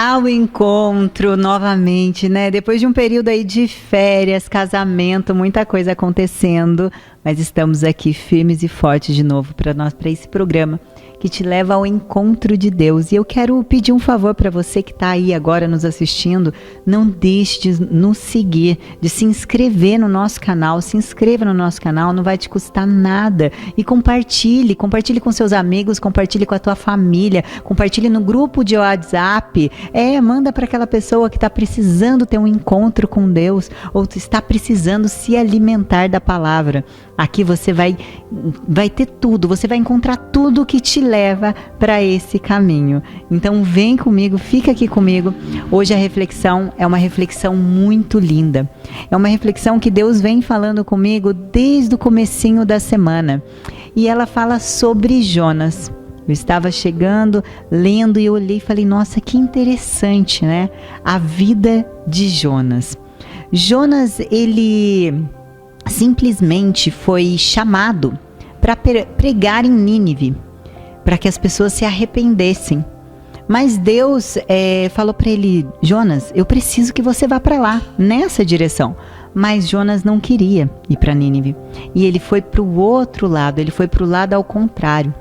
Ao encontro novamente, né? Depois de um período aí de férias, casamento, muita coisa acontecendo, mas estamos aqui firmes e fortes de novo para esse programa que te leva ao encontro de Deus. E eu quero pedir um favor para você que está aí agora nos assistindo, não deixe de nos seguir, de se inscrever no nosso canal. Se inscreva no nosso canal, não vai te custar nada. E compartilhe com seus amigos, compartilhe com a tua família, compartilhe no grupo de WhatsApp. Manda para aquela pessoa que está precisando ter um encontro com Deus ou está precisando se alimentar da palavra. Aqui você vai ter tudo, você vai encontrar tudo que te leva para esse caminho. Então vem comigo, fica aqui comigo. Hoje a reflexão é uma reflexão muito linda. É uma reflexão que Deus vem falando comigo desde o comecinho da semana. E ela fala sobre Jonas. Eu estava chegando, lendo e eu olhei e falei, nossa, que interessante, né? A vida de Jonas. Jonas, ele simplesmente foi chamado para pregar em Nínive, para que as pessoas se arrependessem. Mas Deus falou para ele, Jonas, eu preciso que você vá para lá, nessa direção. Mas Jonas não queria ir para Nínive. E ele foi para o outro lado, ele foi para o lado ao contrário.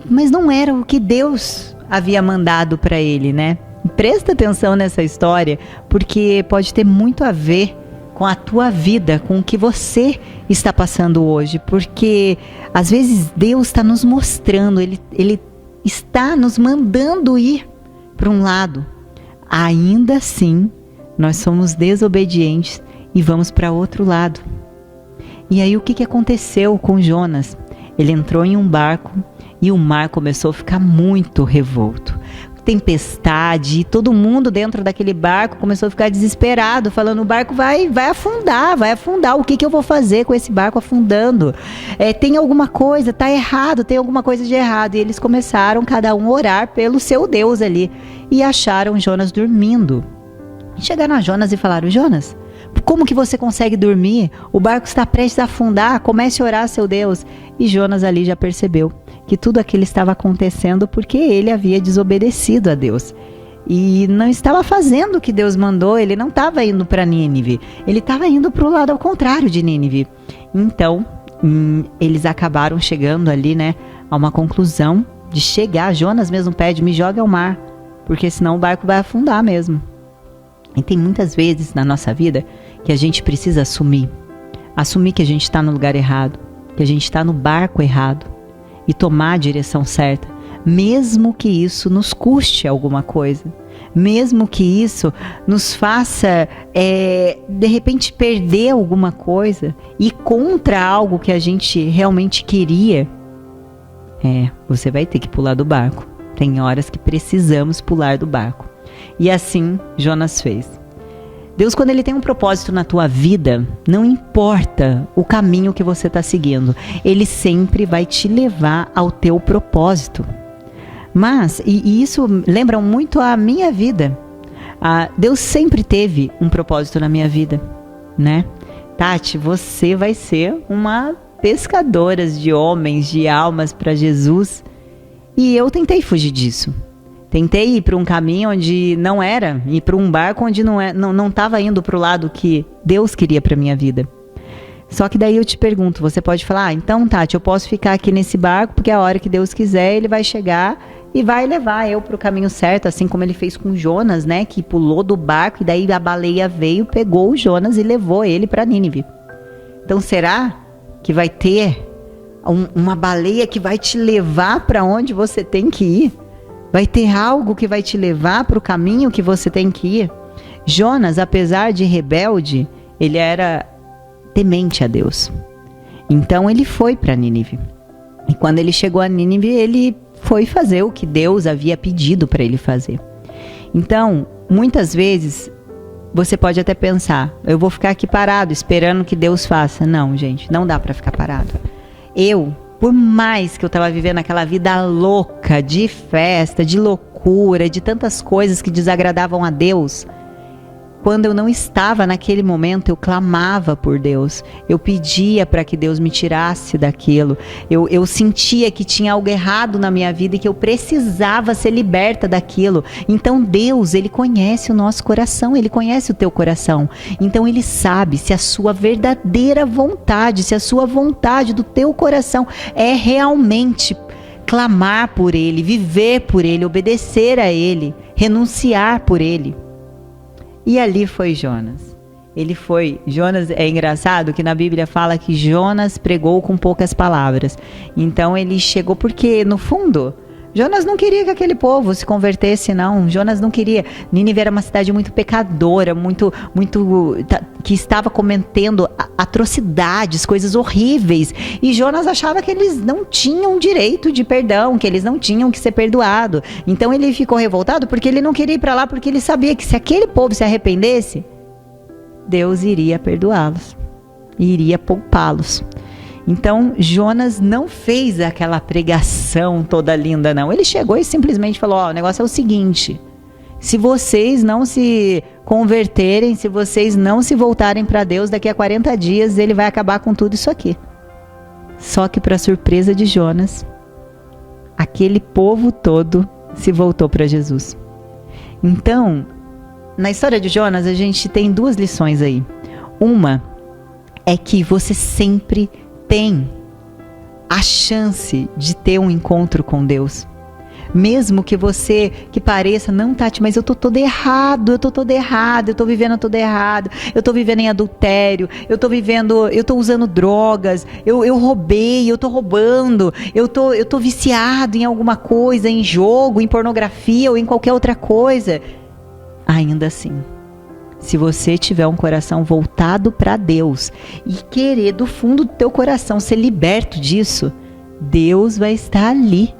Mas não era o que Deus havia mandado para ele, né? Presta atenção nessa história, porque pode ter muito a ver com a tua vida, com o que você está passando hoje. Porque às vezes Deus está nos mostrando, Ele está nos mandando ir para um lado. Ainda assim, nós somos desobedientes e vamos para outro lado. E aí o que aconteceu com Jonas? Ele entrou em um barco e o mar começou a ficar muito revolto. Tempestade, e todo mundo dentro daquele barco começou a ficar desesperado, falando, o barco vai afundar, o que eu vou fazer com esse barco afundando? Tem alguma coisa, tá errado, tem alguma coisa de errado. E eles começaram, cada um, a orar pelo seu Deus ali, e acharam Jonas dormindo. Chegaram a Jonas e falaram, Jonas, como que você consegue dormir? O barco está prestes a afundar, comece a orar a seu Deus. E Jonas ali já percebeu que tudo aquilo estava acontecendo porque ele havia desobedecido a Deus. E não estava fazendo o que Deus mandou, ele não estava indo para Nínive, ele estava indo para o lado ao contrário de Nínive. Então, eles acabaram chegando ali, né, a uma conclusão de chegar. Jonas mesmo pede, me joga ao mar, porque senão o barco vai afundar mesmo. E tem muitas vezes na nossa vida que a gente precisa assumir que a gente está no lugar errado, que a gente está no barco errado e tomar a direção certa, mesmo que isso nos custe alguma coisa, mesmo que isso nos faça, de repente, perder alguma coisa e contra algo que a gente realmente queria, você vai ter que pular do barco. Tem horas que precisamos pular do barco. E assim Jonas fez. Deus, quando Ele tem um propósito na tua vida, não importa o caminho que você está seguindo, Ele sempre vai te levar ao teu propósito. Mas, e isso lembra muito a minha vida. Deus sempre teve um propósito na minha vida, né? Tati, você vai ser uma pescadora de homens, de almas para Jesus. E eu tentei fugir disso. Tentei ir para um caminho onde não era, ir para um barco onde não estava indo para o lado que Deus queria para minha vida. Só que daí eu te pergunto, você pode falar, então Tati, eu posso ficar aqui nesse barco, porque a hora que Deus quiser, Ele vai chegar e vai levar eu para o caminho certo, assim como Ele fez com Jonas, né, que pulou do barco e daí a baleia veio, pegou o Jonas e levou ele para Nínive. Então será que vai ter uma baleia que vai te levar para onde você tem que ir? Vai ter algo que vai te levar para o caminho que você tem que ir? Jonas, apesar de rebelde, ele era temente a Deus. Então ele foi para Nínive. E quando ele chegou a Nínive, ele foi fazer o que Deus havia pedido para ele fazer. Então, muitas vezes, você pode até pensar, eu vou ficar aqui parado esperando que Deus faça. Não, gente, não dá para ficar parado. Por mais que eu estava vivendo aquela vida louca, de festa, de loucura, de tantas coisas que desagradavam a Deus, quando eu não estava naquele momento, eu clamava por Deus. Eu pedia para que Deus me tirasse daquilo. Eu sentia que tinha algo errado na minha vida e que eu precisava ser liberta daquilo. Então Deus, Ele conhece o nosso coração, Ele conhece o teu coração. Então Ele sabe se a sua verdadeira vontade, se a sua vontade do teu coração é realmente clamar por Ele, viver por Ele, obedecer a Ele, renunciar por Ele. E ali foi Jonas. Jonas, é engraçado que na Bíblia fala que Jonas pregou com poucas palavras. Então ele chegou porque, no fundo, Jonas não queria que aquele povo se convertesse, não. Jonas não queria. Nínive era uma cidade muito pecadora, que estava cometendo atrocidades, coisas horríveis. E Jonas achava que eles não tinham direito de perdão, que eles não tinham que ser perdoados. Então ele ficou revoltado porque ele não queria ir para lá, porque ele sabia que se aquele povo se arrependesse, Deus iria perdoá-los, iria poupá-los. Então Jonas não fez aquela pregação toda linda, não. Ele chegou e simplesmente falou: o negócio é o seguinte, se vocês não se converterem, se vocês não se voltarem para Deus, daqui a 40 dias Ele vai acabar com tudo isso aqui. Só que, para surpresa de Jonas, aquele povo todo se voltou para Jesus. Então, na história de Jonas, a gente tem duas lições aí. Uma é que você sempre tem a chance de ter um encontro com Deus. Mesmo que você, que pareça, não, Tati, mas eu tô todo errado, eu tô vivendo tudo errado, eu tô vivendo em adultério, eu tô usando drogas, eu roubei, eu tô roubando, eu tô viciado em alguma coisa, em jogo, em pornografia ou em qualquer outra coisa. Ainda assim, se você tiver um coração voltado para Deus e querer do fundo do teu coração ser liberto disso, Deus vai estar ali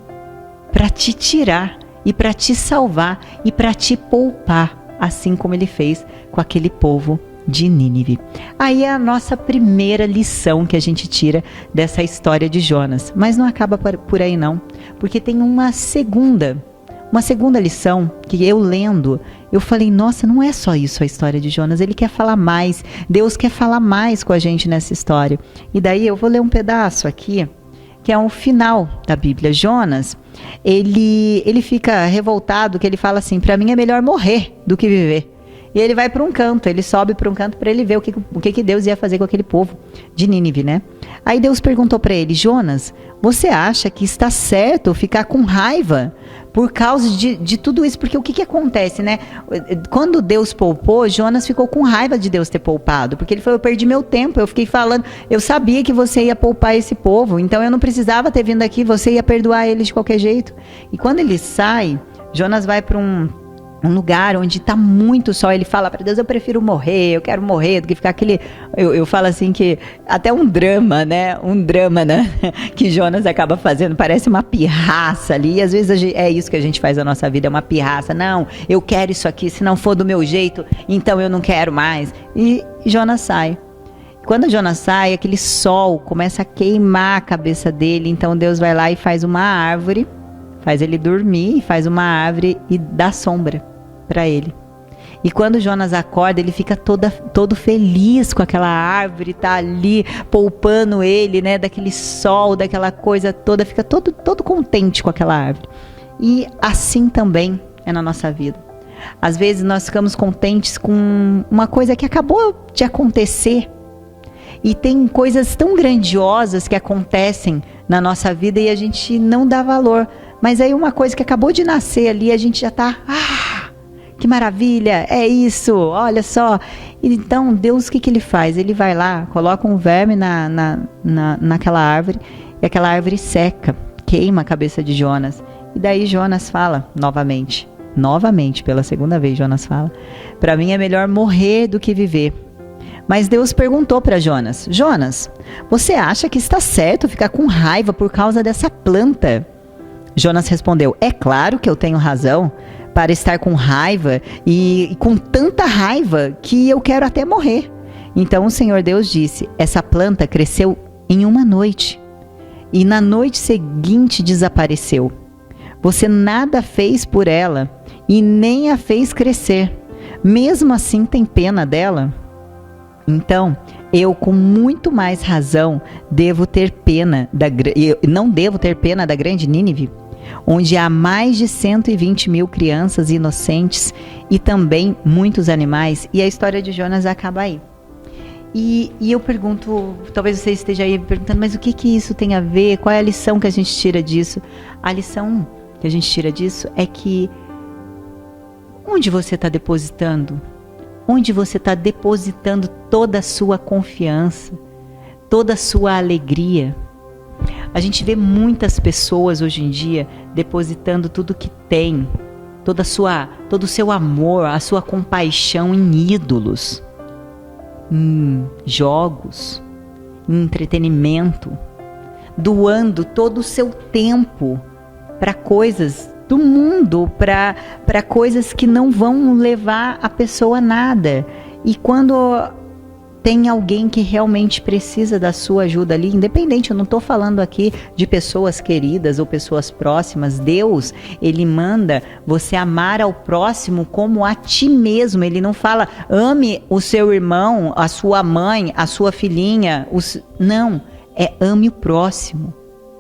para te tirar e para te salvar e para te poupar, assim como Ele fez com aquele povo de Nínive. Aí é a nossa primeira lição que a gente tira dessa história de Jonas. Mas não acaba por aí não, porque tem uma segunda lição que eu lendo, eu falei, nossa, não é só isso a história de Jonas, ele quer falar mais, Deus quer falar mais com a gente nessa história. E daí eu vou ler um pedaço aqui, que é o final da Bíblia. Jonas, ele fica revoltado, que ele fala assim, para mim é melhor morrer do que viver. E ele vai para um canto, ele sobe para um canto para ele ver o que Deus ia fazer com aquele povo de Nínive, né? Aí Deus perguntou para ele, Jonas, você acha que está certo ficar com raiva por causa de tudo isso? Porque o que acontece, né? Quando Deus poupou, Jonas ficou com raiva de Deus ter poupado, porque ele falou, eu perdi meu tempo, eu fiquei falando, eu sabia que você ia poupar esse povo, então eu não precisava ter vindo aqui, você ia perdoar eles de qualquer jeito. E quando ele sai, Jonas vai para um lugar onde está muito sol, ele fala para Deus, eu prefiro morrer, eu quero morrer, do que ficar aquele, eu falo assim que até um drama, né, que Jonas acaba fazendo, parece uma pirraça ali, e às vezes é isso que a gente faz na nossa vida, é uma pirraça, não, eu quero isso aqui, se não for do meu jeito, então eu não quero mais, e Jonas sai. Quando Jonas sai, aquele sol começa a queimar a cabeça dele, então Deus vai lá e faz uma árvore, faz ele dormir, faz uma árvore e dá sombra para ele. E quando Jonas acorda, ele fica todo feliz com aquela árvore, tá ali poupando ele, né, daquele sol, daquela coisa toda, fica todo contente com aquela árvore. E assim também é na nossa vida. Às vezes nós ficamos contentes com uma coisa que acabou de acontecer, e tem coisas tão grandiosas que acontecem na nossa vida e a gente não dá valor. Mas aí uma coisa que acabou de nascer ali, a gente já tá, que maravilha, é isso, olha só. Então Deus, o que Ele faz? Ele vai lá, coloca um verme naquela árvore, e aquela árvore seca, queima a cabeça de Jonas. E daí Jonas fala novamente, pela segunda vez Jonas fala, para mim é melhor morrer do que viver. Mas Deus perguntou para Jonas, Jonas, você acha que está certo ficar com raiva por causa dessa planta? Jonas respondeu, é claro que eu tenho razão para estar com raiva e com tanta raiva que eu quero até morrer. Então o Senhor Deus disse, essa planta cresceu em uma noite e na noite seguinte desapareceu. Você nada fez por ela e nem a fez crescer. mesmo assim tem pena dela? Então, eu com muito mais razão não devo ter pena da grande Nínive, onde há mais de 120 mil crianças inocentes e também muitos animais, e a história de Jonas acaba aí. E eu pergunto, talvez você esteja aí perguntando, mas o que isso tem a ver? Qual é a lição que a gente tira disso? A lição que a gente tira disso é que onde você está depositando? Onde você está depositando toda a sua confiança, toda a sua alegria? A gente vê muitas pessoas hoje em dia depositando tudo que tem, todo o seu amor, a sua compaixão em ídolos, em jogos, em entretenimento, doando todo o seu tempo para coisas do mundo, para coisas que não vão levar a pessoa a nada. E quando tem alguém que realmente precisa da sua ajuda ali, independente, eu não estou falando aqui de pessoas queridas ou pessoas próximas. Deus, Ele manda você amar ao próximo como a ti mesmo. Ele não fala, ame o seu irmão, a sua mãe, a sua filhinha. Não, é ame o próximo.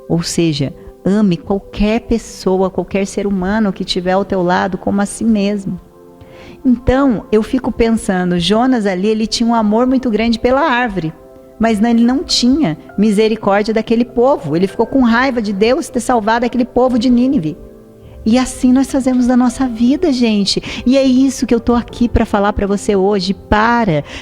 Ou seja, ame qualquer pessoa, qualquer ser humano que estiver ao teu lado como a si mesmo. Então, eu fico pensando, Jonas ali, ele tinha um amor muito grande pela árvore, mas ele não tinha misericórdia daquele povo. Ele ficou com raiva de Deus ter salvado aquele povo de Nínive. E assim nós fazemos da nossa vida, gente. E é isso que eu estou aqui para falar para você hoje.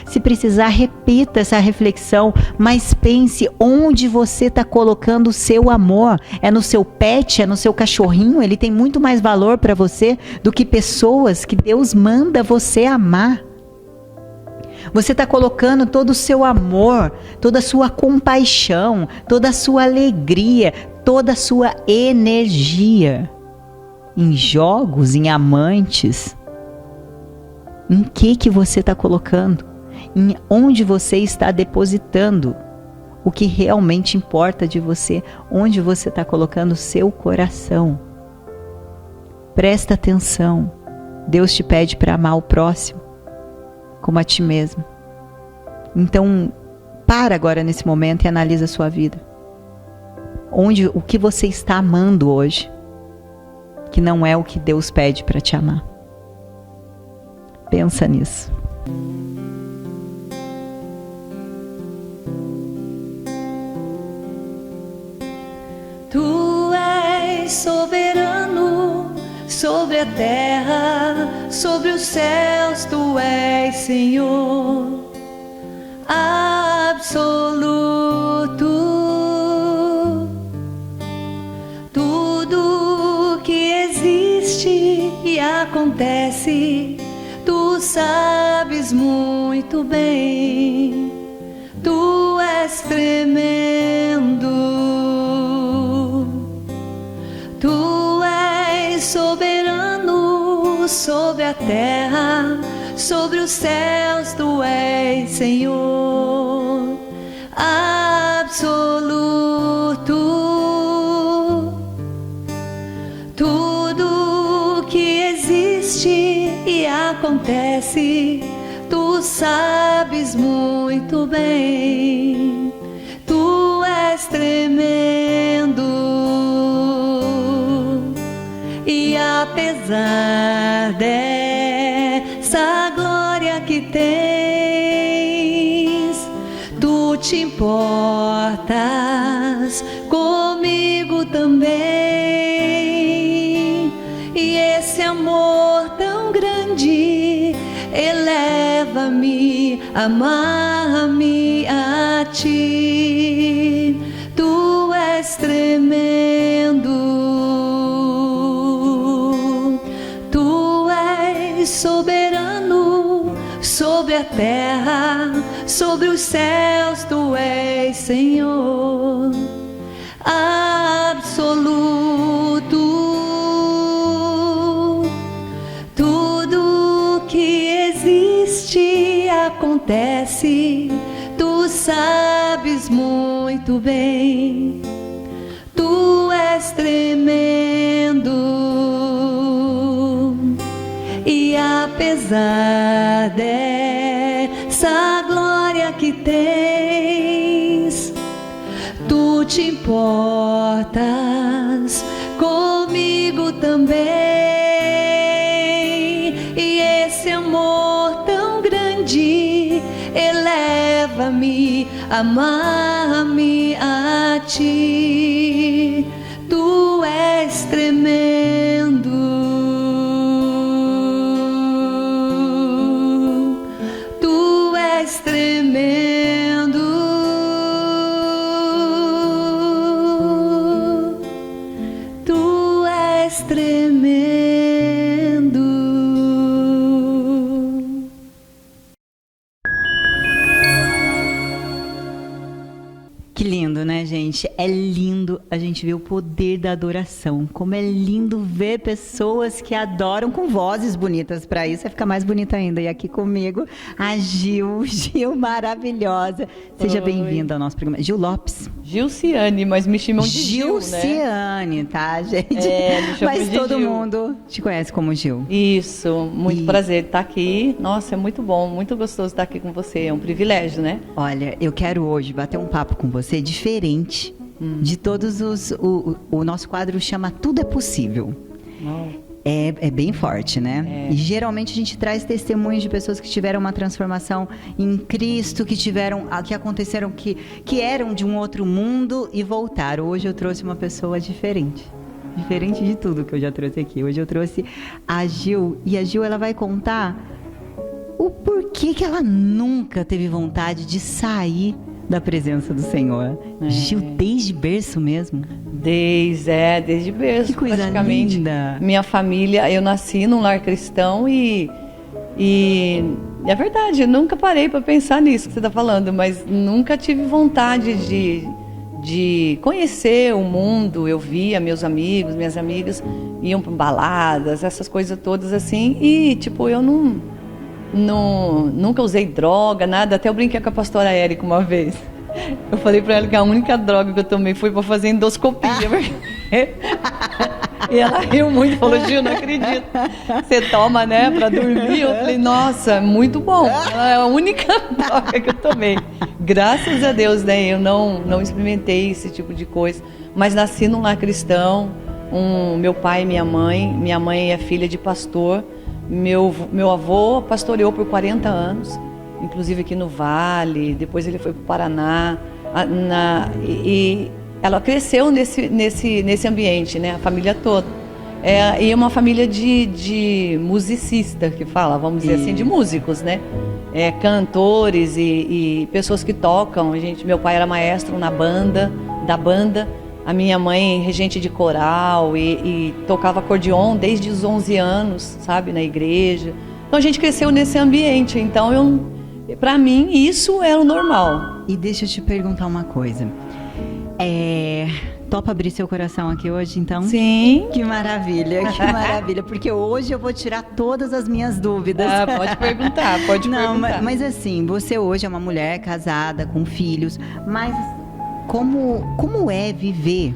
Se precisar, repita essa reflexão, mas pense onde você está colocando o seu amor. É no seu pet, é no seu cachorrinho? Ele tem muito mais valor para você do que pessoas que Deus manda você amar. Você está colocando todo o seu amor, toda a sua compaixão, toda a sua alegria, toda a sua energia em jogos, em amantes? Em que você está colocando? Em onde você está depositando o que realmente importa de você? Onde você está colocando o seu coração? Presta atenção. Deus te pede para amar o próximo como a ti mesmo. Então, para agora nesse momento e analisa a sua vida. O que você está amando hoje, que não é o que Deus pede para te amar. Pensa nisso. Tu és soberano sobre a terra, sobre os céus, tu és Senhor absoluto. E acontece, tu sabes muito bem, tu és tremendo, tu és soberano sobre a terra, sobre os céus, tu és Senhor absoluto. E acontece, tu sabes muito bem, tu és tremendo. E apesar dessa glória que tens, tu te importas comigo também. E esse amor tão grande eleva-me, amar-me a ti. Tu és tremendo, tu és soberano sobre a terra, sobre os céus, tu és Senhor absoluto. Acontece, tu sabes muito bem, tu és tremendo. E apesar dessa glória que tens, tu te importas comigo também. E esse amor tão grande eleva-me, amar-me a ti. Tu és tremendo, tu és tremendo, tu és tremendo. Que lindo, né, gente? É lindo a gente ver o poder da adoração. Como é lindo ver pessoas que adoram com vozes bonitas. Para isso, vai ficar mais bonita ainda. E aqui comigo, a Gil maravilhosa. Seja bem-vinda ao nosso programa. Gil Lopes. Gilciane, mas me chamam de Gil, né? Gilciane, tá, gente? Me chamam mas de todo Gil. mundo te conhece como Gil. Isso, muito prazer estar aqui. Nossa, é muito bom, muito gostoso estar aqui com você. É um privilégio, né? Olha, eu quero hoje bater um papo com você diferente de todos os... O nosso quadro chama Tudo é Possível. É bem forte, né? E geralmente a gente traz testemunhos de pessoas que tiveram uma transformação em Cristo, que aconteceram, que eram de um outro mundo e voltaram. Hoje eu trouxe uma pessoa diferente. Diferente de tudo que eu já trouxe aqui. Hoje eu trouxe a Gil. E a Gil, ela vai contar o porquê que ela nunca teve vontade de sair da presença do Senhor. Gil, desde berço mesmo? Desde berço, Que coisa praticamente. linda. Minha família, eu nasci num lar cristão e é verdade, eu nunca parei para pensar nisso que você está falando, mas nunca tive vontade de conhecer o mundo. Eu via meus amigos, minhas amigas iam para baladas, essas coisas todas assim, e tipo, eu nunca usei droga, nada. Até eu brinquei com a pastora Érica uma vez. Eu falei pra ela que a única droga que eu tomei foi pra fazer endoscopia. E ela riu muito, falou: Gil, não acredito. Você toma, né, pra dormir? Eu falei: nossa, muito bom. Ela é a única droga que eu tomei. Graças a Deus, né, eu não experimentei esse tipo de coisa. Mas nasci num lar cristão, meu pai e minha mãe é filha de pastor. Meu avô pastoreou por 40 anos, inclusive aqui no Vale, depois ele foi para o Paraná, e ela cresceu nesse ambiente, né, a família toda. E é uma família de musicista, que fala, vamos dizer assim, de músicos, né? Cantores e pessoas que tocam. Meu pai era maestro da banda. A minha mãe, regente de coral e tocava acordeon desde os 11 anos, sabe, na igreja. Então a gente cresceu nesse ambiente. Então, para mim, isso era o normal. E deixa eu te perguntar uma coisa. Topa abrir seu coração aqui hoje, então? Sim. Que maravilha, porque hoje eu vou tirar todas as minhas dúvidas. Pode perguntar, pode perguntar. Mas assim, você hoje é uma mulher casada, com filhos, mas como é viver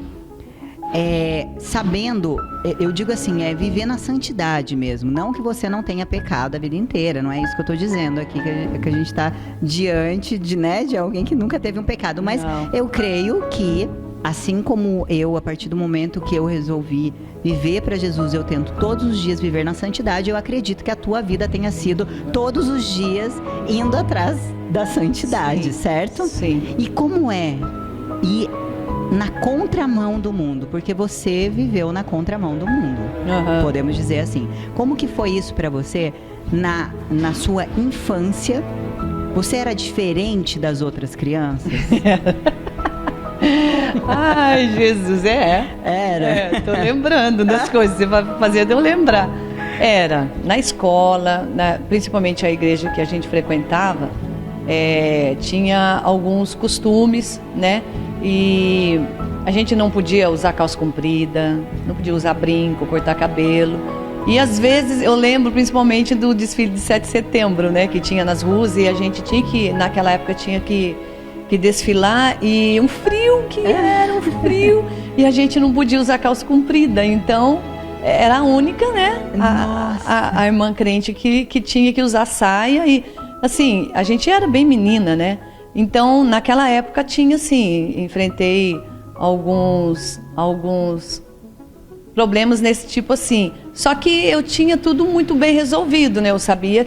sabendo, eu digo assim, viver na santidade mesmo, não que você não tenha pecado a vida inteira, não é isso que eu estou dizendo aqui, que a gente está diante de alguém que nunca teve um pecado, mas não. Eu creio que, assim como eu, a partir do momento que eu resolvi viver para Jesus, eu tento todos os dias viver na santidade, eu acredito que a tua vida tenha sido todos os dias indo atrás da santidade, sim, certo? Sim. E como é? E na contramão do mundo, porque você viveu na contramão do mundo, podemos dizer assim. Como que foi isso para você na sua infância? Você era diferente das outras crianças? Ai, Jesus, Era. Tô lembrando das coisas, você vai fazer eu lembrar. Era, na escola, principalmente a igreja que a gente frequentava, tinha alguns costumes, né? E a gente não podia usar calça comprida, não podia usar brinco, cortar cabelo. E às vezes, eu lembro principalmente do desfile de 7 de setembro, né? Que tinha nas ruas e a gente tinha que, naquela época, tinha que desfilar, e era um frio, e a gente não podia usar calça comprida. Então, era a única, né? A irmã crente que tinha que usar saia e, assim, a gente era bem menina, né? Então, naquela época tinha, assim, enfrentei alguns problemas nesse tipo assim. Só que eu tinha tudo muito bem resolvido, né? Eu sabia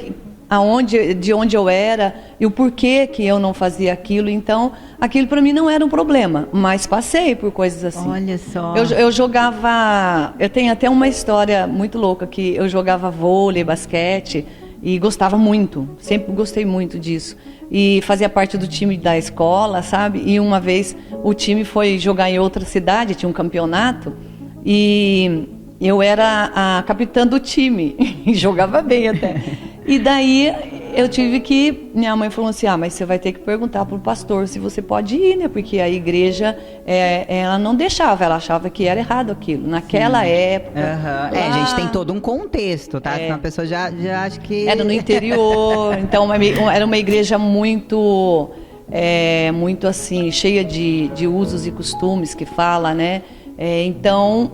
de onde eu era e o porquê que eu não fazia aquilo. Então, aquilo para mim não era um problema. Mas passei por coisas assim. Olha só. Eu jogava... Eu tenho até uma história muito louca que eu jogava vôlei, basquete e gostava muito. Sempre gostei muito disso. E fazia parte do time da escola, sabe? E uma vez o time foi jogar em outra cidade, tinha um campeonato, e eu era a capitã do time, e jogava bem até. E daí eu tive que... Minha mãe falou assim, mas você vai ter que perguntar para o pastor se você pode ir, né? Porque a igreja, ela não deixava, ela achava que era errado aquilo. Naquela época... Lá... a gente tem todo um contexto, tá? Senão a pessoa já acha que... Era no interior, então era uma igreja muito assim, cheia de usos e costumes que fala, né? Então...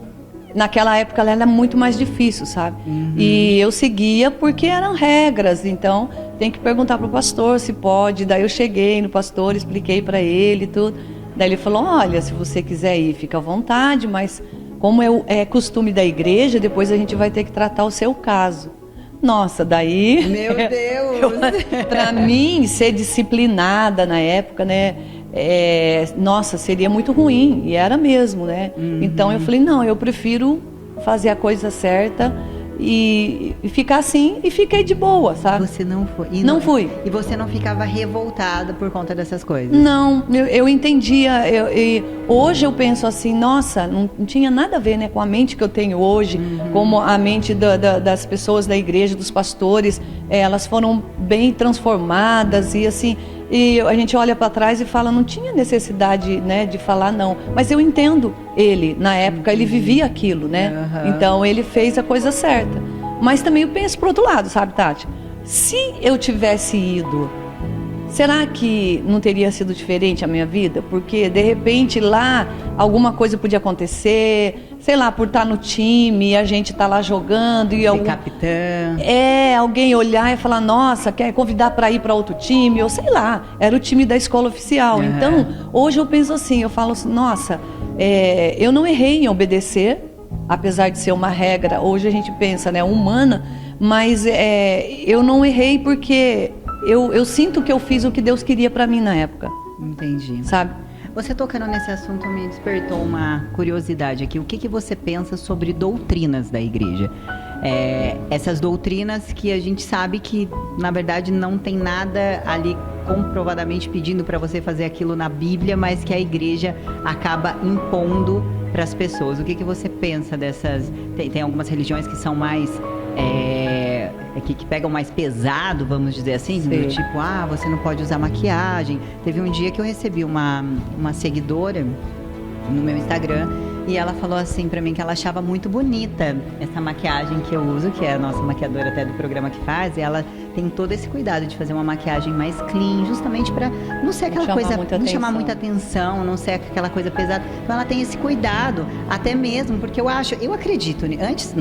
Naquela época ela era muito mais difícil, sabe? E eu seguia porque eram regras, então tem que perguntar para o pastor se pode. Daí eu cheguei no pastor, expliquei para ele tudo. Daí ele falou, olha, se você quiser ir, fica à vontade, mas como é costume da igreja, depois a gente vai ter que tratar o seu caso. Nossa, daí... Meu Deus! Para mim, ser disciplinada na época, né? Nossa, seria muito ruim, e era mesmo, né? Então eu falei, não, eu prefiro fazer a coisa certa e ficar assim, e fiquei de boa, sabe? Você não foi? Não fui. E você não ficava revoltada por conta dessas coisas? Não, eu entendia, hoje eu penso assim, nossa, não tinha nada a ver, né, com a mente que eu tenho hoje, como a mente das pessoas da igreja, dos pastores, elas foram bem transformadas e assim... E a gente olha para trás e fala, não tinha necessidade, né, de falar não. Mas eu entendo ele, na época ele vivia aquilo, né? Então ele fez a coisa certa. Mas também eu penso pro outro lado, sabe, Tati? Se eu tivesse ido, será que não teria sido diferente a minha vida? Porque de repente lá alguma coisa podia acontecer, sei lá, por estar no time e a gente tá lá jogando e capitã. Alguém olhar e falar, nossa, quer convidar para ir para outro time, ou sei lá, era o time da escola oficial. Então, hoje eu penso assim, eu falo assim, nossa, eu não errei em obedecer, apesar de ser uma regra, hoje a gente pensa, né, humana, mas eu não errei porque eu sinto que eu fiz o que Deus queria para mim na época. Entendi. Sabe? Você tocando nesse assunto me despertou uma curiosidade aqui. O que você pensa sobre doutrinas da igreja? Essas doutrinas que a gente sabe que, na verdade, não tem nada ali comprovadamente pedindo para você fazer aquilo na Bíblia, mas que a igreja acaba impondo para as pessoas. O que você pensa dessas... Tem algumas religiões que são mais... que pegam mais pesado, vamos dizer assim, do tipo, você não pode usar maquiagem. Teve um dia que eu recebi uma seguidora no meu Instagram e ela falou assim pra mim que ela achava muito bonita essa maquiagem que eu uso, que é a nossa maquiadora até do programa que faz, e ela tem todo esse cuidado de fazer uma maquiagem mais clean, justamente pra não ser aquela coisa, não chamar muita atenção, não ser aquela coisa pesada. Então ela tem esse cuidado, até mesmo, porque eu acredito, antes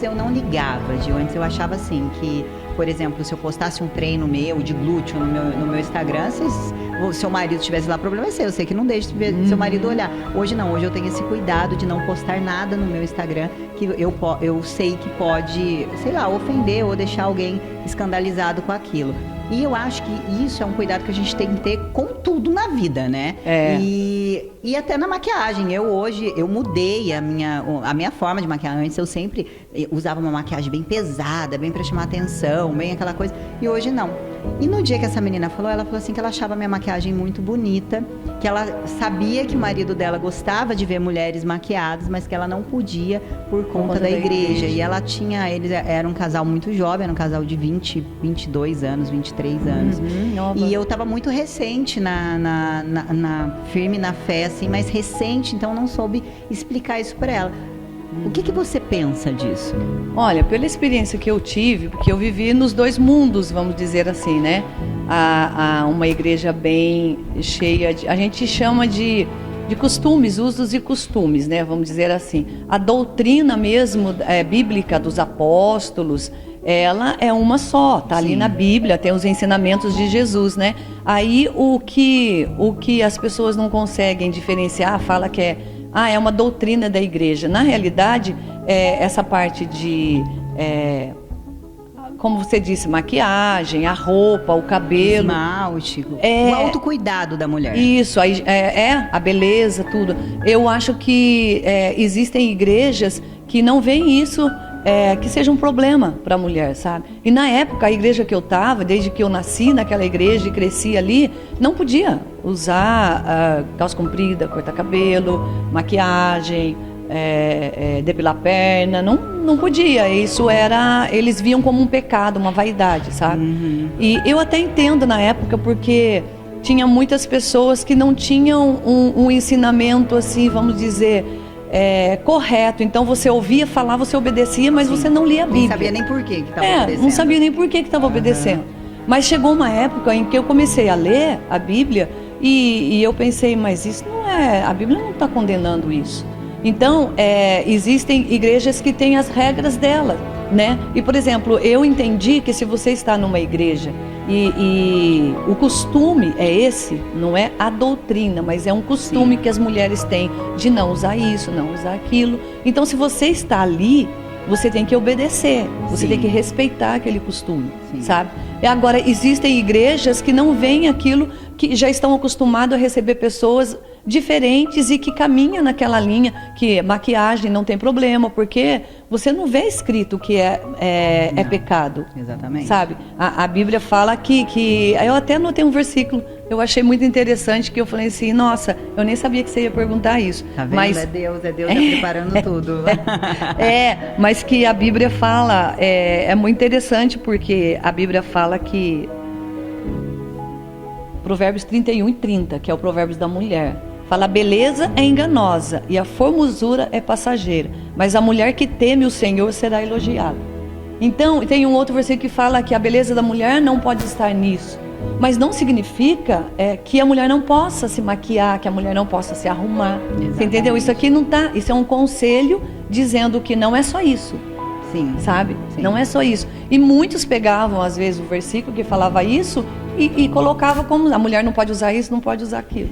eu não ligava, antes eu achava assim, que, por exemplo, se eu postasse um treino meu de glúteo no meu Instagram, se o seu marido estivesse lá, problema é seu, eu sei que não deixa seu marido olhar. Hoje não, hoje eu tenho esse cuidado de não postar nada no meu Instagram que eu sei que pode, sei lá, ofender ou deixar alguém escandalizado com aquilo. E eu acho que isso é um cuidado que a gente tem que ter com tudo na vida, né? E até na maquiagem. Eu mudei a minha forma de maquiar. Antes eu sempre usava uma maquiagem bem pesada, bem pra chamar atenção, bem aquela coisa. E hoje não. E no dia que essa menina falou, ela falou assim que ela achava a minha maquiagem muito bonita, que ela sabia que o marido dela gostava de ver mulheres maquiadas, mas que ela não podia por conta da igreja. E ela eles eram um casal muito jovem, era um casal de 22 anos, 23 anos. E eu tava muito recente firme na fé, assim, mas recente, então não soube explicar isso para ela. O que você pensa disso? Olha, pela experiência que eu tive, porque eu vivi nos dois mundos, vamos dizer assim, né? Uma igreja bem cheia de... A gente chama de de costumes, usos e costumes, né? Vamos dizer assim. A doutrina mesmo bíblica dos apóstolos, ela é uma só, tá ali na Bíblia, tem os ensinamentos de Jesus, né? Aí o que as pessoas não conseguem diferenciar, fala que é uma doutrina da igreja. Na realidade, essa parte de como você disse, maquiagem, a roupa, o cabelo, esmalte, o autocuidado da mulher. Isso, aí a beleza, tudo. Eu acho que existem igrejas que não veem isso que seja um problema para a mulher, sabe? E na época, a igreja que eu estava, desde que eu nasci naquela igreja e cresci ali, não podia usar calça comprida, cortar cabelo, maquiagem, depilar a perna, não podia. Isso eles viam como um pecado, uma vaidade, sabe? Uhum. E eu até entendo na época, porque tinha muitas pessoas que não tinham um ensinamento assim, vamos dizer, correto. Então você ouvia falar, você obedecia, mas você não lia a Bíblia. Não sabia nem por que estava obedecendo. Não sabia nem por que estava obedecendo. Mas chegou uma época em que eu comecei a ler a Bíblia e eu pensei, mas isso não a Bíblia não está condenando isso. Então, existem igrejas que têm as regras delas, né? E, por exemplo, eu entendi que se você está numa igreja e o costume é esse, não é a doutrina, mas é um costume que as mulheres têm de não usar isso, não usar aquilo. Então, se você está ali, você tem que obedecer, você tem que respeitar aquele costume, sabe? E agora, existem igrejas que não veem aquilo, que já estão acostumados a receber pessoas diferentes e que caminham naquela linha, que maquiagem não tem problema, porque você não vê escrito que é pecado. Exatamente. Sabe? A Bíblia fala que eu até anotei um versículo, eu achei muito interessante, que eu falei assim, nossa, eu nem sabia que você ia perguntar isso. Tá vendo? Mas, é Deus já preparando tudo. Mas que a Bíblia fala, é muito interessante, porque a Bíblia fala que Provérbios 31:30, que é o Provérbios da mulher, fala: a beleza é enganosa e a formosura é passageira, mas a mulher que teme o Senhor será elogiada. Então, tem um outro versículo que fala que a beleza da mulher não pode estar nisso, mas não significa que a mulher não possa se maquiar, que a mulher não possa se arrumar. Você entendeu? Isso aqui não tá, isso é um conselho dizendo que não é só isso. Sim. Sabe? Sim. Não é só isso. E muitos pegavam, às vezes, o versículo que falava isso e colocavam como a mulher não pode usar isso, não pode usar aquilo.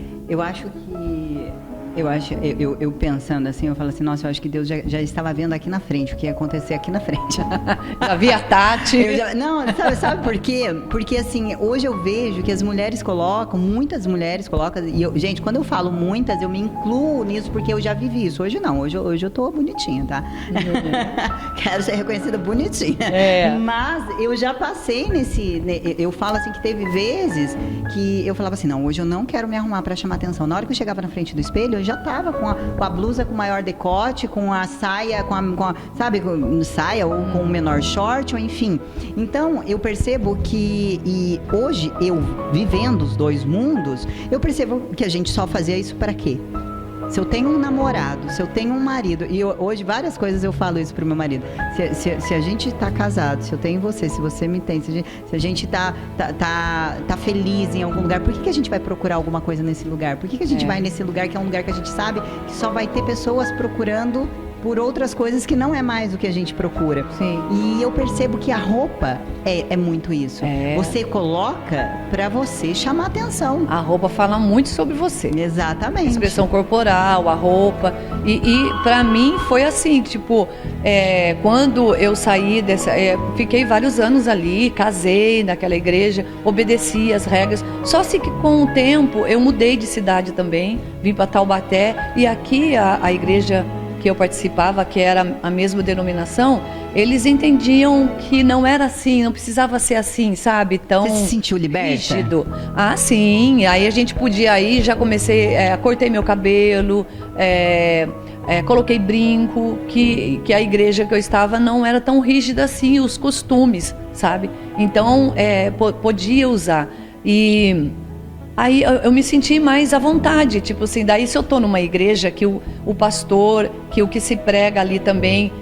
Eu pensando assim, eu falo assim, nossa, eu acho que Deus já estava vendo aqui na frente, o que ia acontecer aqui na frente. Já vi a Tati. Sabe por quê? Porque assim, hoje eu vejo que as mulheres colocam, muitas mulheres colocam, gente, quando eu falo muitas, eu me incluo nisso, porque eu já vivi isso. Hoje não, hoje eu tô bonitinha, tá? Quero ser reconhecida bonitinha. Mas eu já passei eu falo assim que teve vezes que eu falava assim, não, hoje eu não quero me arrumar pra chamar atenção. Na hora que eu chegava na frente do espelho, eu já tava com a blusa com maior decote, com a saia, sabe, com saia ou com o menor short, ou enfim. Então, eu percebo que hoje, eu vivendo os dois mundos, eu percebo que a gente só fazia isso para quê? Se eu tenho um namorado, se eu tenho um marido, e hoje várias coisas eu falo isso pro meu marido, se a gente tá casado, se eu tenho você, se você me tem, se a gente tá feliz em algum lugar, por que a gente vai procurar alguma coisa nesse lugar? Por que a gente vai nesse lugar que é um lugar que a gente sabe que só vai ter pessoas procurando por outras coisas que não é mais o que a gente procura? Sim. E eu percebo que a roupa é muito isso. Você coloca pra você chamar atenção. A roupa fala muito sobre você. Exatamente. A expressão corporal, a roupa. E pra mim foi assim, tipo, quando eu saí fiquei vários anos ali, casei naquela igreja, obedeci as regras. Só se que com o tempo eu mudei de cidade também, vim pra Taubaté, e aqui a igreja que eu participava, que era a mesma denominação, eles entendiam que não era assim, não precisava ser assim, sabe? Tão Você se sentiu liberta? Rígido. Ah, sim. Aí a gente podia ir, já comecei, cortei meu cabelo, coloquei brinco, que a igreja que eu estava não era tão rígida assim, os costumes, sabe? Então, podia usar. E aí eu me senti mais à vontade, tipo assim, daí se eu tô numa igreja que o pastor, que o que se prega ali também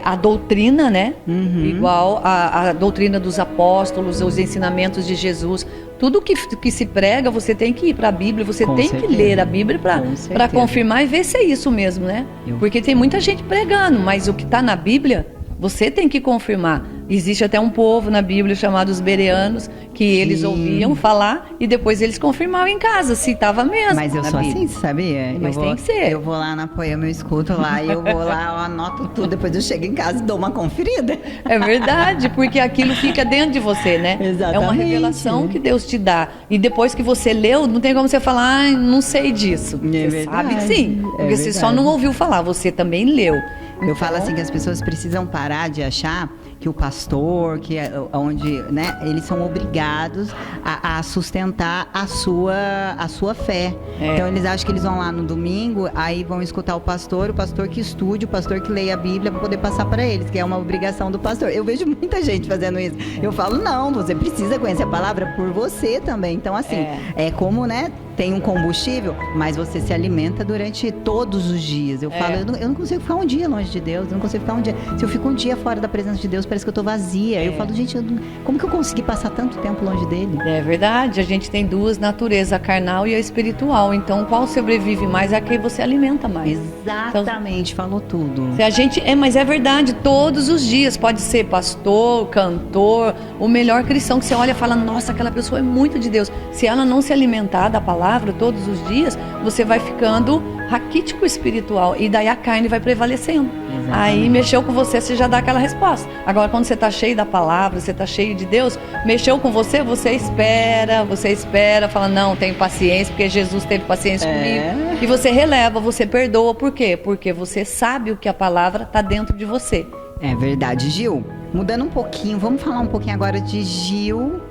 a doutrina, né? Uhum. Igual a doutrina dos apóstolos, os ensinamentos de Jesus. Tudo que se prega, você tem que ir para a Bíblia, você Com tem certeza. que ler a Bíblia Com para certeza. confirmar e ver se é isso mesmo, né? Porque tem muita gente pregando, mas o que está na Bíblia, você tem que confirmar. Existe até um povo na Bíblia chamado os bereanos, que eles ouviam falar e depois eles confirmavam em casa se estava mesmo. Mas eu na sou Bíblia. assim, sabia? Mas tem que ser. Eu vou lá na Poema, eu escuto lá, eu vou lá, eu anoto tudo, depois eu chego em casa e dou uma conferida. É verdade, porque aquilo fica dentro de você, né? Exatamente. É uma revelação que Deus te dá. E depois que você leu, não tem como você falar, ai, não sei disso. É Você sabe que verdade, sim, é porque você só verdade. não ouviu falar, você também leu. Eu falo assim que as pessoas precisam parar de achar que o pastor, que é onde, né, eles são obrigados a sustentar a sua fé. Então eles acham que eles vão lá no domingo, aí vão escutar o pastor que estude, o pastor que leia a Bíblia para poder passar para eles, que é uma obrigação do pastor. Eu vejo muita gente fazendo isso. Eu falo, não, você precisa conhecer a palavra por você também. Então assim, é como, né, tem um combustível, mas você se alimenta durante todos os dias. Eu falo, eu não consigo ficar um dia longe de Deus, eu não consigo ficar um dia. Se eu fico um dia fora da presença de Deus, parece que eu tô vazia. Eu falo, gente, como que eu consegui passar tanto tempo longe dele? É verdade, a gente tem duas naturezas, a carnal e a espiritual. Então, qual sobrevive mais é a que você alimenta mais. Exatamente, falou tudo. Se a gente, mas é verdade, todos os dias, pode ser pastor, cantor, o melhor cristão que você olha e fala, nossa, aquela pessoa é muito de Deus. Se ela não se alimentar da palavra todos os dias, você vai ficando raquítico espiritual e daí a carne vai prevalecendo. Exatamente. Aí mexeu com você já dá aquela resposta. Agora quando você está cheio da palavra, você está cheio de Deus, mexeu com você espera, fala, não, tenho paciência, porque Jesus teve paciência comigo. E você releva, você perdoa, por quê? Porque você sabe o que a palavra está dentro de você. É verdade, Gil. Mudando um pouquinho, vamos falar um pouquinho agora de Gil,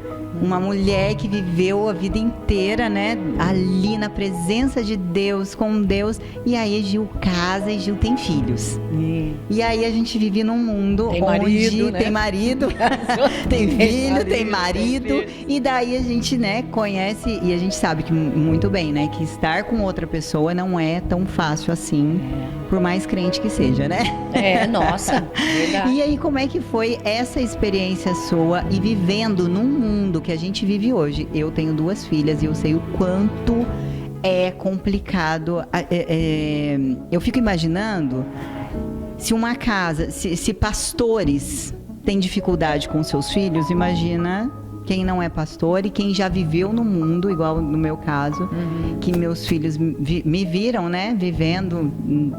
uma mulher que viveu a vida inteira, né, ali na presença de Deus, com Deus. E aí Gil casa e Gil tem filhos. E aí a gente vive num mundo tem onde marido, né? tem marido, tem filho, tem marido. tem filho. E daí a gente, né, conhece e a gente sabe que muito bem, né, que estar com outra pessoa não é tão fácil assim, por mais crente que seja, né? Nossa, verdade. E aí, como é que foi essa experiência sua e vivendo num mundo que a gente vive hoje? Eu tenho 2 filhas e eu sei o quanto é complicado. Eu fico imaginando se uma casa, se pastores têm dificuldade com seus filhos, imagina quem não é pastor e quem já viveu no mundo, igual no meu caso, que meus filhos me viram, né, vivendo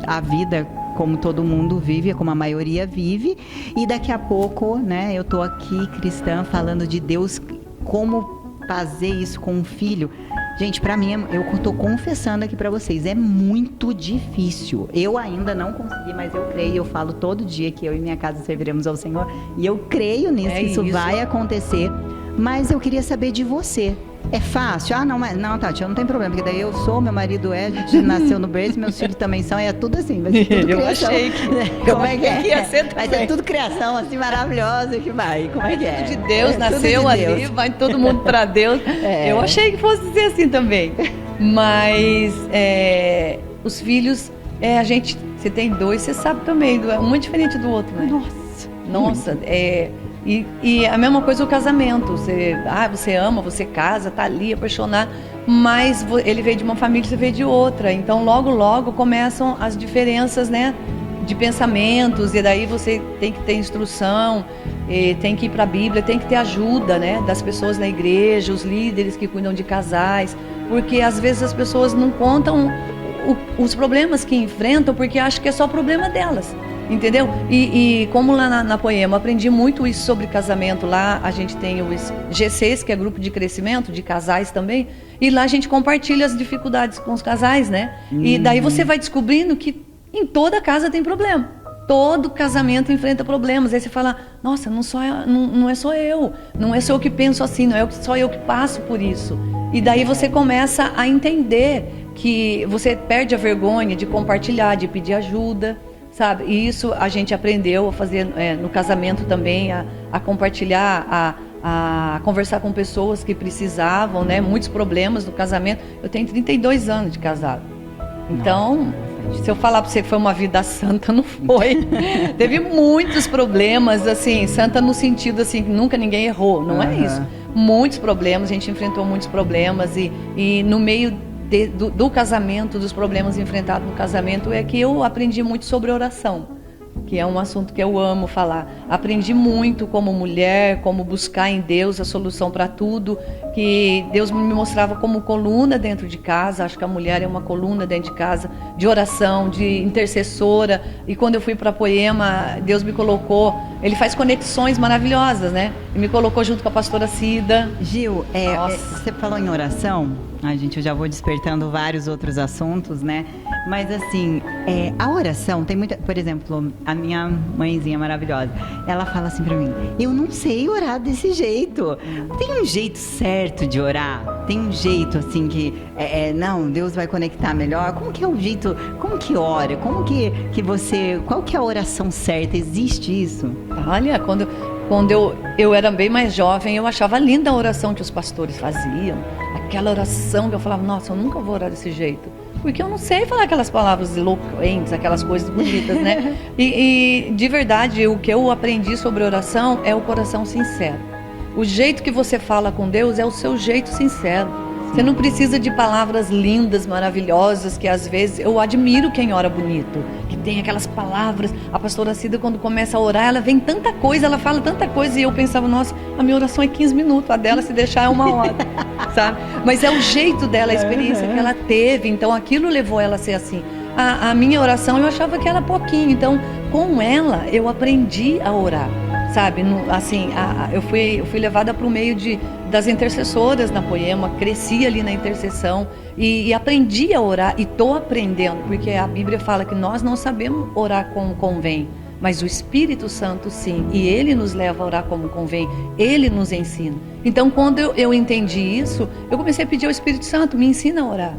a vida como todo mundo vive, como a maioria vive, e daqui a pouco, né, eu tô aqui cristã falando de Deus, como fazer isso com um filho. Gente, pra mim, eu tô confessando aqui pra vocês, é muito difícil. Eu ainda não consegui, mas eu creio, eu falo todo dia que eu e minha casa serviremos ao Senhor, e eu creio nisso, que isso vai acontecer. Mas eu queria saber de você. É fácil? Ah, não, Tati, eu não tenho problema, porque daí eu sou, meu marido a gente nasceu no berço, meus filhos também são, é tudo assim, vai ser tudo criação. Eu achei que... Como é que é? Ia ser vai ser tudo criação, assim, maravilhosa que vai. Como é que é? Tudo de Deus, nasceu tudo de ali, Deus. vai todo mundo pra Deus. Eu achei que fosse ser assim também. Mas os filhos, você tem 2, você sabe também, um é diferente do outro, né? Nossa, E a mesma coisa o casamento. Você ama, você casa, tá ali apaixonado, mas ele veio de uma família, você veio de outra. Então logo começam as diferenças, né, de pensamentos, e daí você tem que ter instrução, tem que ir para a Bíblia, tem que ter ajuda, né, das pessoas na igreja, os líderes que cuidam de casais, porque às vezes as pessoas não contam os problemas que enfrentam porque acham que é só problema delas. Entendeu? E como lá na Poema, aprendi muito isso sobre casamento. Lá a gente tem os GCs, que é grupo de crescimento, de casais também. E lá a gente compartilha as dificuldades com os casais, né? E daí você vai descobrindo que em toda casa tem problema. Todo casamento enfrenta problemas. Aí você fala, nossa, não é só eu. Não é só eu que penso assim, não é só eu que passo por isso. E daí você começa a entender que você perde a vergonha de compartilhar, de pedir ajuda. Sabe? E isso a gente aprendeu a fazer no casamento também, a compartilhar, a conversar com pessoas que precisavam, né? Muitos problemas no casamento. Eu tenho 32 anos de casado. Então, se eu falar para você que foi uma vida santa, não foi. Teve muitos problemas, assim, santa no sentido assim, que nunca ninguém errou, não é isso. Muitos problemas, a gente enfrentou muitos problemas e no meio do casamento, dos problemas enfrentados no casamento, é que eu aprendi muito sobre oração, que é um assunto que eu amo falar. Aprendi muito como mulher, como buscar em Deus a solução para tudo, que Deus me mostrava como coluna dentro de casa. Acho que a mulher é uma coluna dentro de casa, de oração, de intercessora. E quando eu fui para Poema, Deus me colocou, Ele faz conexões maravilhosas, né? E me colocou junto com a pastora Cida. Gil, você falou em oração. Ai, gente, eu já vou despertando vários outros assuntos, né? Mas assim, a oração tem muita... Por exemplo, a minha mãezinha maravilhosa, ela fala assim pra mim: eu não sei orar desse jeito. Tem um jeito certo de orar? Tem um jeito assim que... não, Deus vai conectar melhor? Como que é o jeito... Como que ora? Como que você... Qual que é a oração certa? Existe isso? Olha, quando eu era bem mais jovem, eu achava linda a oração que os pastores faziam. Aquela oração que eu falava, nossa, eu nunca vou orar desse jeito. Porque eu não sei falar aquelas palavras eloquentes, aquelas coisas bonitas, né? E de verdade, o que eu aprendi sobre oração é o coração sincero. O jeito que você fala com Deus é o seu jeito sincero. Você não precisa de palavras lindas, maravilhosas, que às vezes eu admiro quem ora bonito, que tem aquelas palavras. A pastora Cida, quando começa a orar, ela vem tanta coisa, ela fala tanta coisa, e eu pensava, nossa, a minha oração é 15 minutos, a dela, se deixar, é 1 hora, sabe? Mas é o jeito dela, a experiência que ela teve, então aquilo levou ela a ser assim. A minha oração, eu achava que era pouquinho, então com ela eu aprendi a orar. Sabe, eu fui levada para o meio das intercessoras na Poema, cresci ali na intercessão e aprendi a orar, e estou aprendendo, porque a Bíblia fala que nós não sabemos orar como convém, mas o Espírito Santo sim, e Ele nos leva a orar como convém, Ele nos ensina. Então, quando eu entendi isso, eu comecei a pedir ao Espírito Santo, me ensina a orar,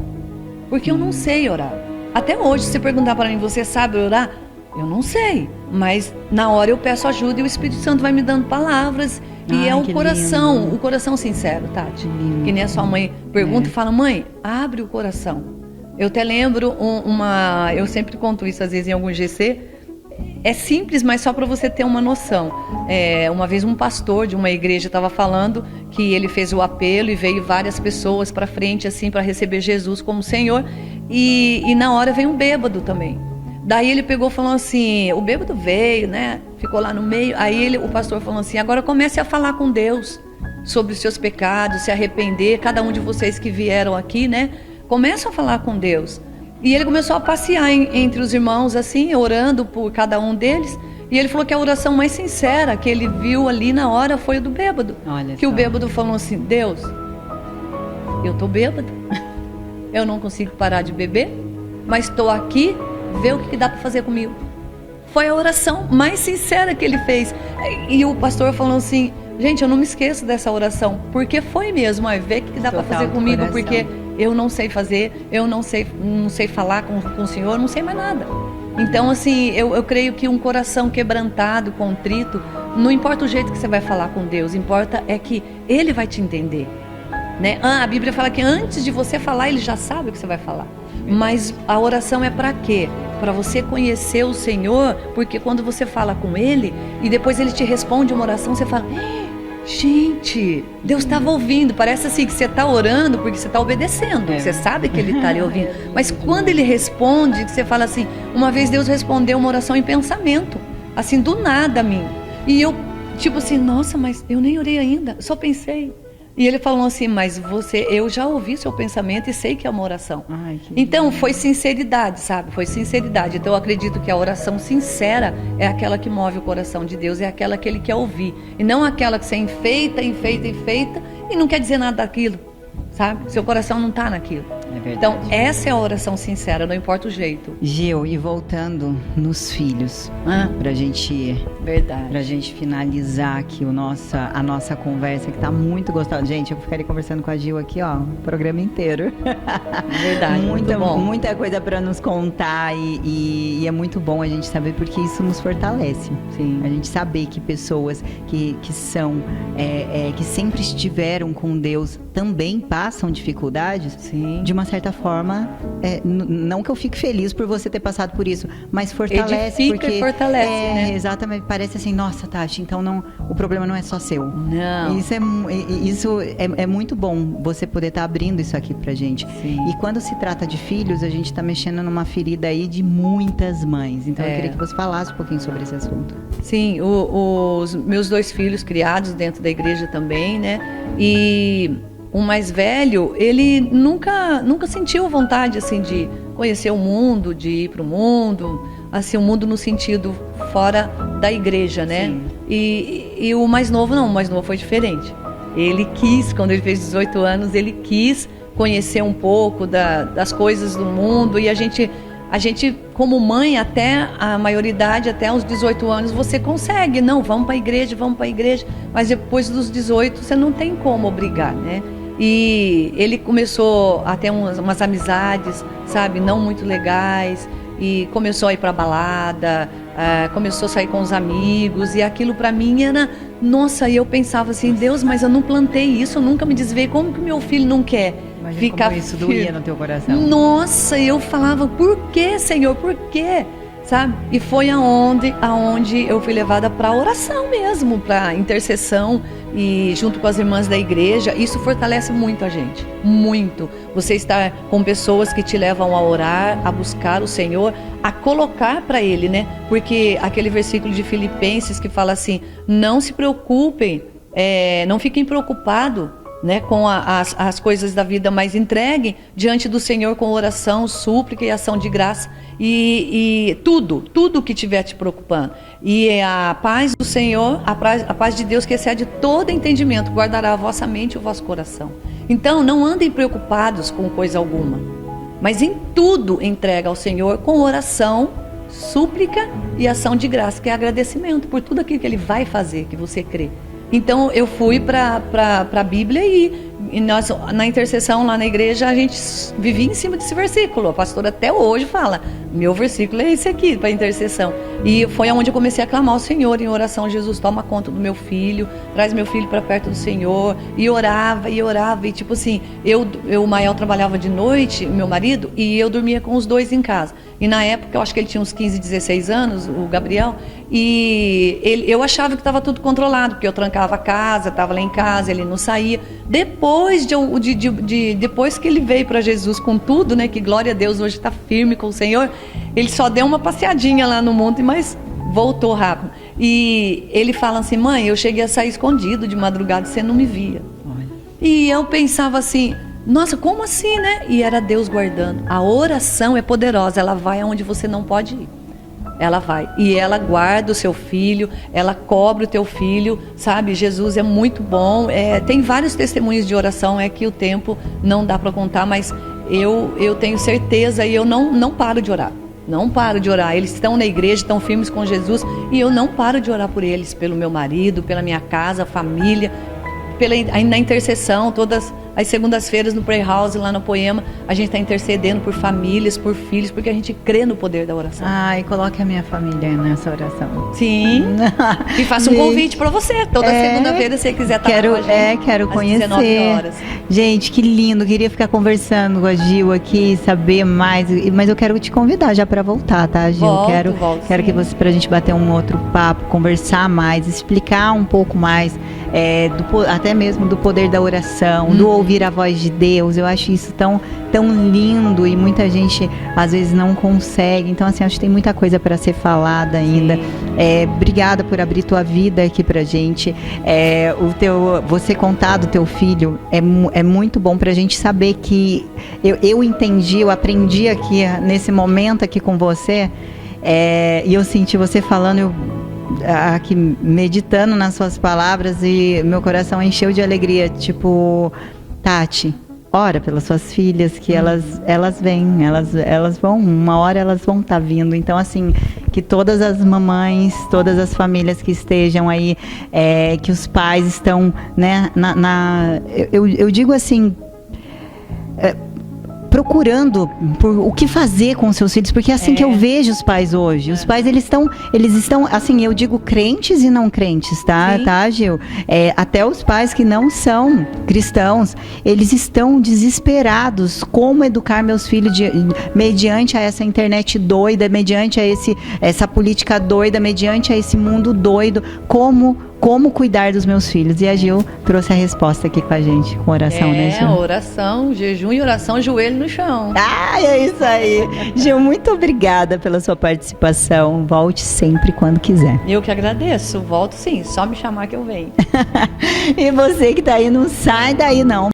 porque eu não sei orar. Até hoje, se você perguntar para mim, você sabe orar? Eu não sei, mas na hora eu peço ajuda e o Espírito Santo vai me dando palavras. E é o coração sincero, Tati. Que nem a sua mãe pergunta e fala, mãe, abre o coração. Eu até lembro eu sempre conto isso às vezes em algum GC. É simples, mas só para você ter uma noção. Uma vez um pastor de uma igreja estava falando que ele fez o apelo e veio várias pessoas para frente assim para receber Jesus como Senhor. E na hora vem um bêbado também. Daí ele pegou e falou assim, o bêbado veio, né? Ficou lá no meio. Aí o pastor falou assim, agora comece a falar com Deus sobre os seus pecados, se arrepender. Cada um de vocês que vieram aqui, né? Começa a falar com Deus. E ele começou a passear entre os irmãos, assim, orando por cada um deles. E ele falou que a oração mais sincera que ele viu ali na hora foi a do bêbado. Olha que só. O bêbado falou assim, Deus, eu tô bêbado. Eu não consigo parar de beber, mas estou aqui, vê o que dá para fazer comigo. Foi a oração mais sincera que ele fez. E o pastor falou assim, gente, eu não me esqueço dessa oração, porque foi mesmo, vê o que dá para fazer comigo, coração. Porque eu não sei fazer, eu não sei falar com o Senhor, não sei mais nada. Então, assim, eu creio que um coração quebrantado, contrito, não importa o jeito que você vai falar com Deus, importa é que Ele vai te entender. Né? A Bíblia fala que antes de você falar, Ele já sabe o que você vai falar. Mas a oração é para quê? Para você conhecer o Senhor, porque quando você fala com Ele e depois Ele te responde uma oração, você fala, gente, Deus estava ouvindo. Parece assim que você está orando porque você está obedecendo, você sabe que Ele está ali ouvindo. Mas quando Ele responde, você fala assim, uma vez Deus respondeu uma oração em pensamento, assim, do nada a mim. E eu, tipo assim, nossa, mas eu nem orei ainda, só pensei. E ele falou assim, mas eu já ouvi seu pensamento e sei que é uma oração. Então, foi sinceridade, sabe? Foi sinceridade. Então, eu acredito que a oração sincera é aquela que move o coração de Deus, é aquela que Ele quer ouvir. E não aquela que você enfeita e não quer dizer nada daquilo, sabe? Seu coração não está naquilo. É verdade. Então, essa é a oração sincera, não importa o jeito. Gil, e voltando nos filhos, pra gente finalizar aqui a nossa conversa, que tá muito gostosa. Gente, eu ficaria conversando com a Gil aqui, ó, o programa inteiro. Verdade, muita coisa para nos contar e é muito bom a gente saber, porque isso nos fortalece. Sim. A gente saber que pessoas que são, que sempre estiveram com Deus também passam dificuldades. Sim. De uma certa forma, não que eu fique feliz por você ter passado por isso, mas fortalece. Edifica porque e fortalece, né? Exatamente, parece assim, nossa, Tati, então o problema não é só seu. Não. Isso é muito bom, você poder estar abrindo isso aqui pra gente. Sim. E quando se trata de filhos, a gente tá mexendo numa ferida aí de muitas mães. Então eu queria que você falasse um pouquinho sobre esse assunto. Sim, os meus 2 filhos criados dentro da igreja também, né? E o mais velho, ele nunca sentiu vontade, assim, de conhecer o mundo, de ir para o mundo, assim, o mundo no sentido fora da igreja, né? E o mais novo não, o mais novo foi diferente. Ele quis, quando ele fez 18 anos, ele quis conhecer um pouco das coisas do mundo, e a gente, como mãe, até a maioridade, até os 18 anos, você consegue. Não, vamos para a igreja, mas depois dos 18 você não tem como obrigar, né? E ele começou a ter umas amizades, sabe, não muito legais, e começou a ir para balada, começou a sair com os amigos, e aquilo para mim era, nossa, e eu pensava assim, Deus, mas eu não plantei isso, eu nunca me desviei, como que meu filho não quer ficar como isso doía no teu coração? Nossa, eu falava, por que, Senhor, por quê? Sabe? E foi aonde eu fui levada para oração mesmo, para intercessão, e junto com as irmãs da igreja. Isso fortalece muito a gente, muito. Você estar com pessoas que te levam a orar, a buscar o Senhor, a colocar para Ele, né? Porque aquele versículo de Filipenses que fala assim, não se preocupem, não fiquem preocupados, né, com as coisas da vida, mas entreguem diante do Senhor com oração, súplica e ação de graça, e tudo que estiver te preocupando, e a paz do Senhor, a paz de Deus que excede todo entendimento, guardará a vossa mente e o vosso coração. Então não andem preocupados com coisa alguma, mas em tudo entrega ao Senhor com oração, súplica e ação de graça, que é agradecimento por tudo aquilo que Ele vai fazer, que você crê. Então eu fui para a Bíblia e nós, na intercessão lá na igreja, a gente vivia em cima desse versículo. A pastora até hoje fala, meu versículo é esse aqui para intercessão. E foi onde eu comecei a clamar ao Senhor em oração, Jesus, toma conta do meu filho, traz meu filho para perto do Senhor. E orava, e tipo assim, o Mael trabalhava de noite, meu marido, e eu dormia com os 2 em casa. E na época, eu acho que ele tinha uns 15, 16 anos, o Gabriel, e eu achava que estava tudo controlado, porque eu trancava a casa, estava lá em casa, ele não saía. Depois depois que ele veio para Jesus com tudo, né, que glória a Deus, hoje está firme com o Senhor, ele só deu uma passeadinha lá no mundo, mas voltou rápido. E ele fala assim, mãe, eu cheguei a sair escondido de madrugada, você não me via. E eu pensava assim, nossa, como assim, né? E era Deus guardando. A oração é poderosa, ela vai aonde você não pode ir. Ela vai, e ela guarda o seu filho, ela cobre o teu filho, sabe? Jesus é muito bom, tem vários testemunhos de oração, que o tempo não dá para contar, mas eu tenho certeza, e eu não paro de orar. Não paro de orar. Eles estão na igreja, estão firmes com Jesus, e eu não paro de orar por eles, pelo meu marido, pela minha casa, família, na intercessão. Todas as segundas-feiras no Prayer House, lá no Poema, a gente está intercedendo por famílias, por filhos, porque a gente crê no poder da oração. E coloque a minha família nessa oração. Sim. E faça um convite para você. Toda segunda-feira, se você quiser estar com a gente. Quero conhecer. Às 19 horas. Gente, que lindo. Queria ficar conversando com a Gil aqui, saber mais. Mas eu quero te convidar já para voltar, tá, Gil? Volto, quero que você, pra gente bater um outro papo, conversar mais, explicar um pouco mais, até mesmo do poder da oração, do ouvir a voz de Deus. Eu acho isso tão lindo, e muita gente às vezes não consegue. Então, assim, acho que tem muita coisa para ser falada ainda. Obrigada por abrir tua vida aqui pra gente. Você contar do teu filho é muito bom pra gente saber que eu entendi, eu aprendi aqui nesse momento aqui com você, e eu senti você falando, aqui meditando nas suas palavras, e meu coração encheu de alegria. Tipo, Tati, ora pelas suas filhas, que elas vêm, elas vão, uma hora elas vão estar vindo. Então, assim, que todas as mamães, todas as famílias que estejam aí, que os pais estão, né, eu digo assim, procurando por o que fazer com os seus filhos, porque é assim que eu vejo os pais hoje. Os pais, eles estão, assim, eu digo crentes e não crentes, tá? Sim. Tá, Gil? Até os pais que não são cristãos, eles estão desesperados como educar meus filhos mediante a essa internet doida, mediante a essa política doida, mediante a esse mundo doido, como cuidar dos meus filhos. E a Gil trouxe a resposta aqui com a gente, com oração, né, Gil? Oração, jejum e oração, joelho no chão. É isso aí. Gil, muito obrigada pela sua participação. Volte sempre quando quiser. Eu que agradeço. Volto sim, só me chamar que eu venho. E você que tá aí, não sai daí não.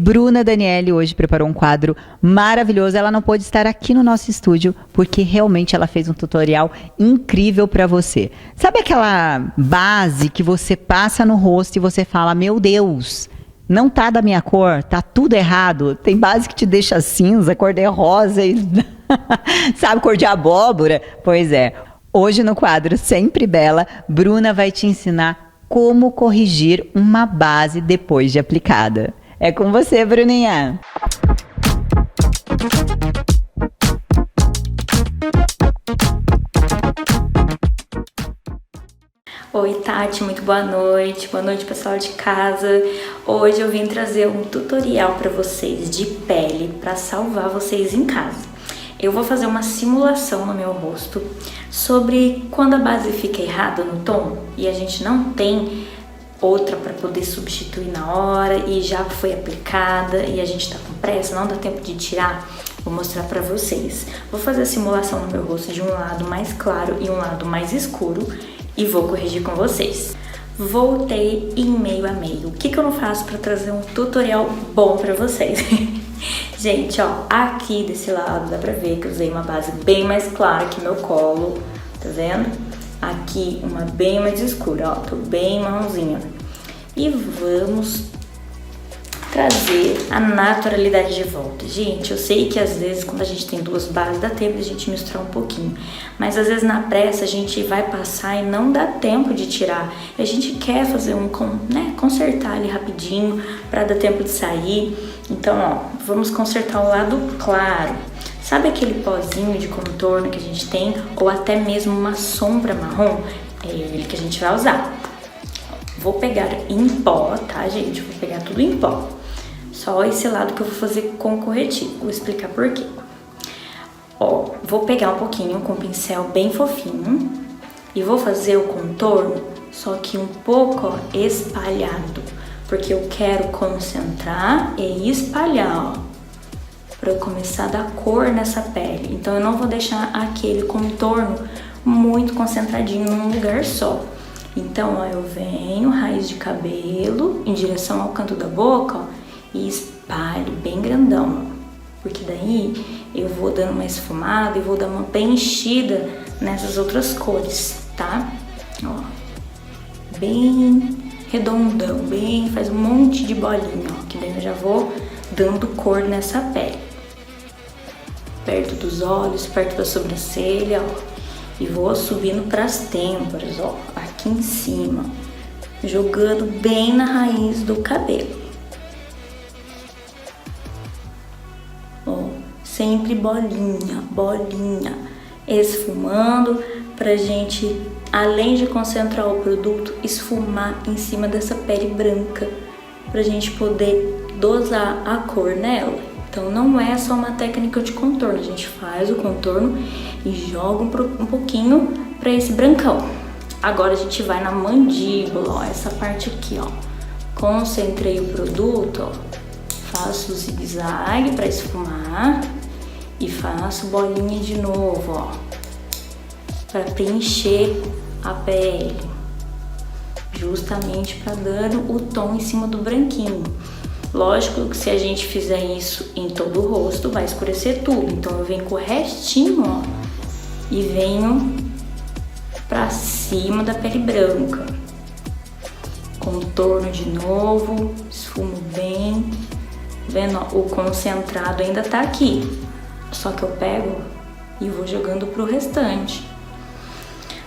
Bruna Daniele hoje preparou um quadro maravilhoso. Ela não pôde estar aqui no nosso estúdio porque realmente ela fez um tutorial incrível para você. Sabe aquela base que você passa no rosto e você fala, meu Deus, não tá da minha cor, tá tudo errado. Tem base que te deixa cinza, cor de rosa e sabe, cor de abóbora? Pois é. Hoje no quadro Sempre Bela, Bruna vai te ensinar como corrigir uma base depois de aplicada. É com você, Bruninha. Oi, Tati, muito boa noite. Boa noite, pessoal de casa. Hoje eu vim trazer um tutorial para vocês de pele para salvar vocês em casa. Eu vou fazer uma simulação no meu rosto sobre quando a base fica errada no tom e a gente não tem outra para poder substituir na hora e já foi aplicada e a gente tá com pressa, não dá tempo de tirar. Vou mostrar para vocês. Vou fazer a simulação no meu rosto de um lado mais claro e um lado mais escuro e vou corrigir com vocês. Voltei em meio a meio. O que eu não faço para trazer um tutorial bom para vocês? Gente, ó, aqui desse lado dá pra ver que eu usei uma base bem mais clara que meu colo, tá vendo? Aqui uma bem mais escura, ó, tô bem marronzinha. E vamos trazer a naturalidade de volta. Gente, eu sei que às vezes quando a gente tem duas bases dá tempo de a gente misturar um pouquinho, mas às vezes na pressa a gente vai passar e não dá tempo de tirar. E a gente quer fazer consertar ali rapidinho para dar tempo de sair. Então, ó, vamos consertar o lado claro. Sabe aquele pozinho de contorno que a gente tem, ou até mesmo uma sombra marrom? É ele que a gente vai usar. Vou pegar em pó, tá, gente? Vou pegar tudo em pó. Só esse lado que eu vou fazer com corretivo. Vou explicar por quê. Ó, vou pegar um pouquinho com um pincel bem fofinho e vou fazer o contorno, só que um pouco, ó, espalhado. Porque eu quero concentrar e espalhar, ó, para eu começar a dar cor nessa pele. Então eu não vou deixar aquele contorno muito concentradinho num lugar só. Então, ó, eu venho, raiz de cabelo, em direção ao canto da boca, ó, e espalho bem grandão, ó. Porque daí eu vou dando uma esfumada e vou dar uma preenchida nessas outras cores, tá? Ó, bem redondão, bem, faz um monte de bolinha, ó, que daí eu já vou dando cor nessa pele. Perto dos olhos, perto da sobrancelha, ó. E vou subindo para as têmporas, ó, aqui em cima, jogando bem na raiz do cabelo. Ó, sempre bolinha, bolinha, esfumando pra gente, além de concentrar o produto, esfumar em cima dessa pele branca, pra gente poder dosar a cor nela. Então não é só uma técnica de contorno, a gente faz o contorno e joga um pouquinho para esse brancão. Agora a gente vai na mandíbula, ó, essa parte aqui, ó. Concentrei o produto, ó, faço o zigue-zague para esfumar e faço bolinha de novo, ó, para preencher a pele, justamente para dar o tom em cima do branquinho. Lógico que se a gente fizer isso em todo o rosto, vai escurecer tudo. Então eu venho com o restinho, ó, e venho pra cima da pele branca. Contorno de novo, esfumo bem. Vendo, ó, o concentrado ainda tá aqui. Só que eu pego e vou jogando pro restante.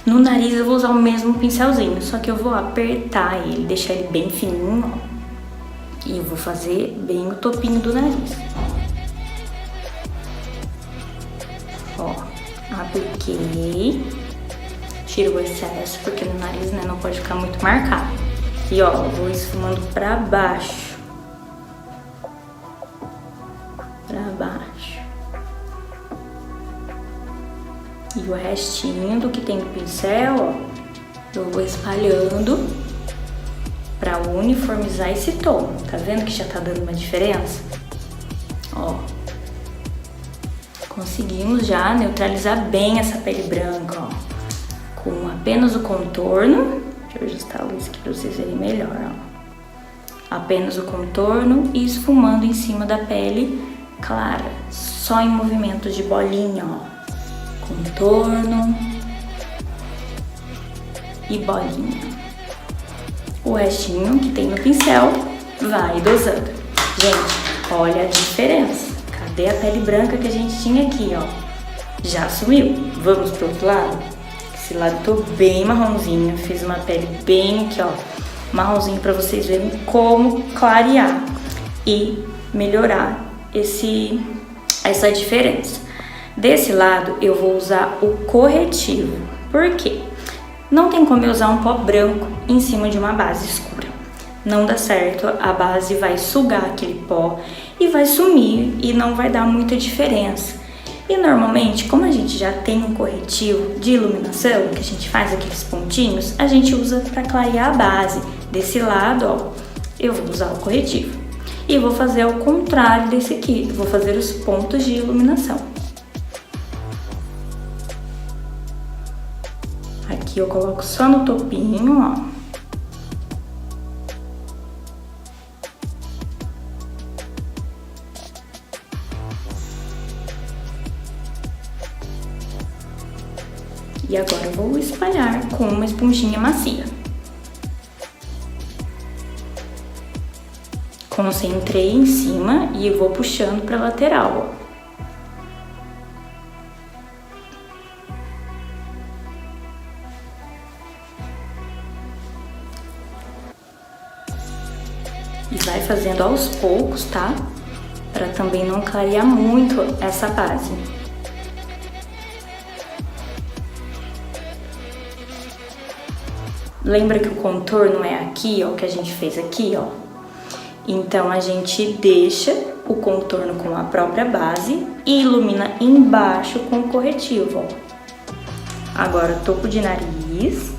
No nariz eu vou usar o mesmo pincelzinho, só que eu vou apertar ele, deixar ele bem fininho, ó. E eu vou fazer bem o topinho do nariz. Ó, apliquei. Tiro o excesso, porque no nariz, né, não pode ficar muito marcado. E ó, vou esfumando pra baixo. Pra baixo. E o restinho do que tem no pincel, ó, eu vou espalhando pra uniformizar esse tom. Tá vendo que já tá dando uma diferença? Ó. Conseguimos já neutralizar bem essa pele branca, ó. Com apenas o contorno. Deixa eu ajustar a luz aqui pra vocês verem melhor, ó. Apenas o contorno e esfumando em cima da pele clara. Só em movimentos de bolinha, ó. Contorno e bolinha. O restinho que tem no pincel vai dosando. Gente, olha a diferença. Cadê a pele branca que a gente tinha aqui, ó? Já sumiu. Vamos pro outro lado? Esse lado tô bem marronzinho. Fiz uma pele bem aqui, ó, marronzinho, pra vocês verem como clarear e melhorar essa diferença. Desse lado eu vou usar o corretivo. Por quê? Não tem como eu usar um pó branco em cima de uma base escura. Não dá certo, a base vai sugar aquele pó e vai sumir e não vai dar muita diferença. E normalmente, como a gente já tem um corretivo de iluminação, que a gente faz aqueles pontinhos, a gente usa para clarear a base. Desse lado, ó, eu vou usar o corretivo. E vou fazer ao contrário desse aqui, eu vou fazer os pontos de iluminação. Aqui eu coloco só no topinho, ó. E agora eu vou espalhar com uma esponjinha macia. Concentrei em cima e eu vou puxando para a lateral, ó. E vai fazendo aos poucos, tá? Para também não clarear muito essa base. Lembra que o contorno é aqui, ó, que a gente fez aqui, ó? Então, a gente deixa o contorno com a própria base e ilumina embaixo com o corretivo, ó. Agora, topo de nariz.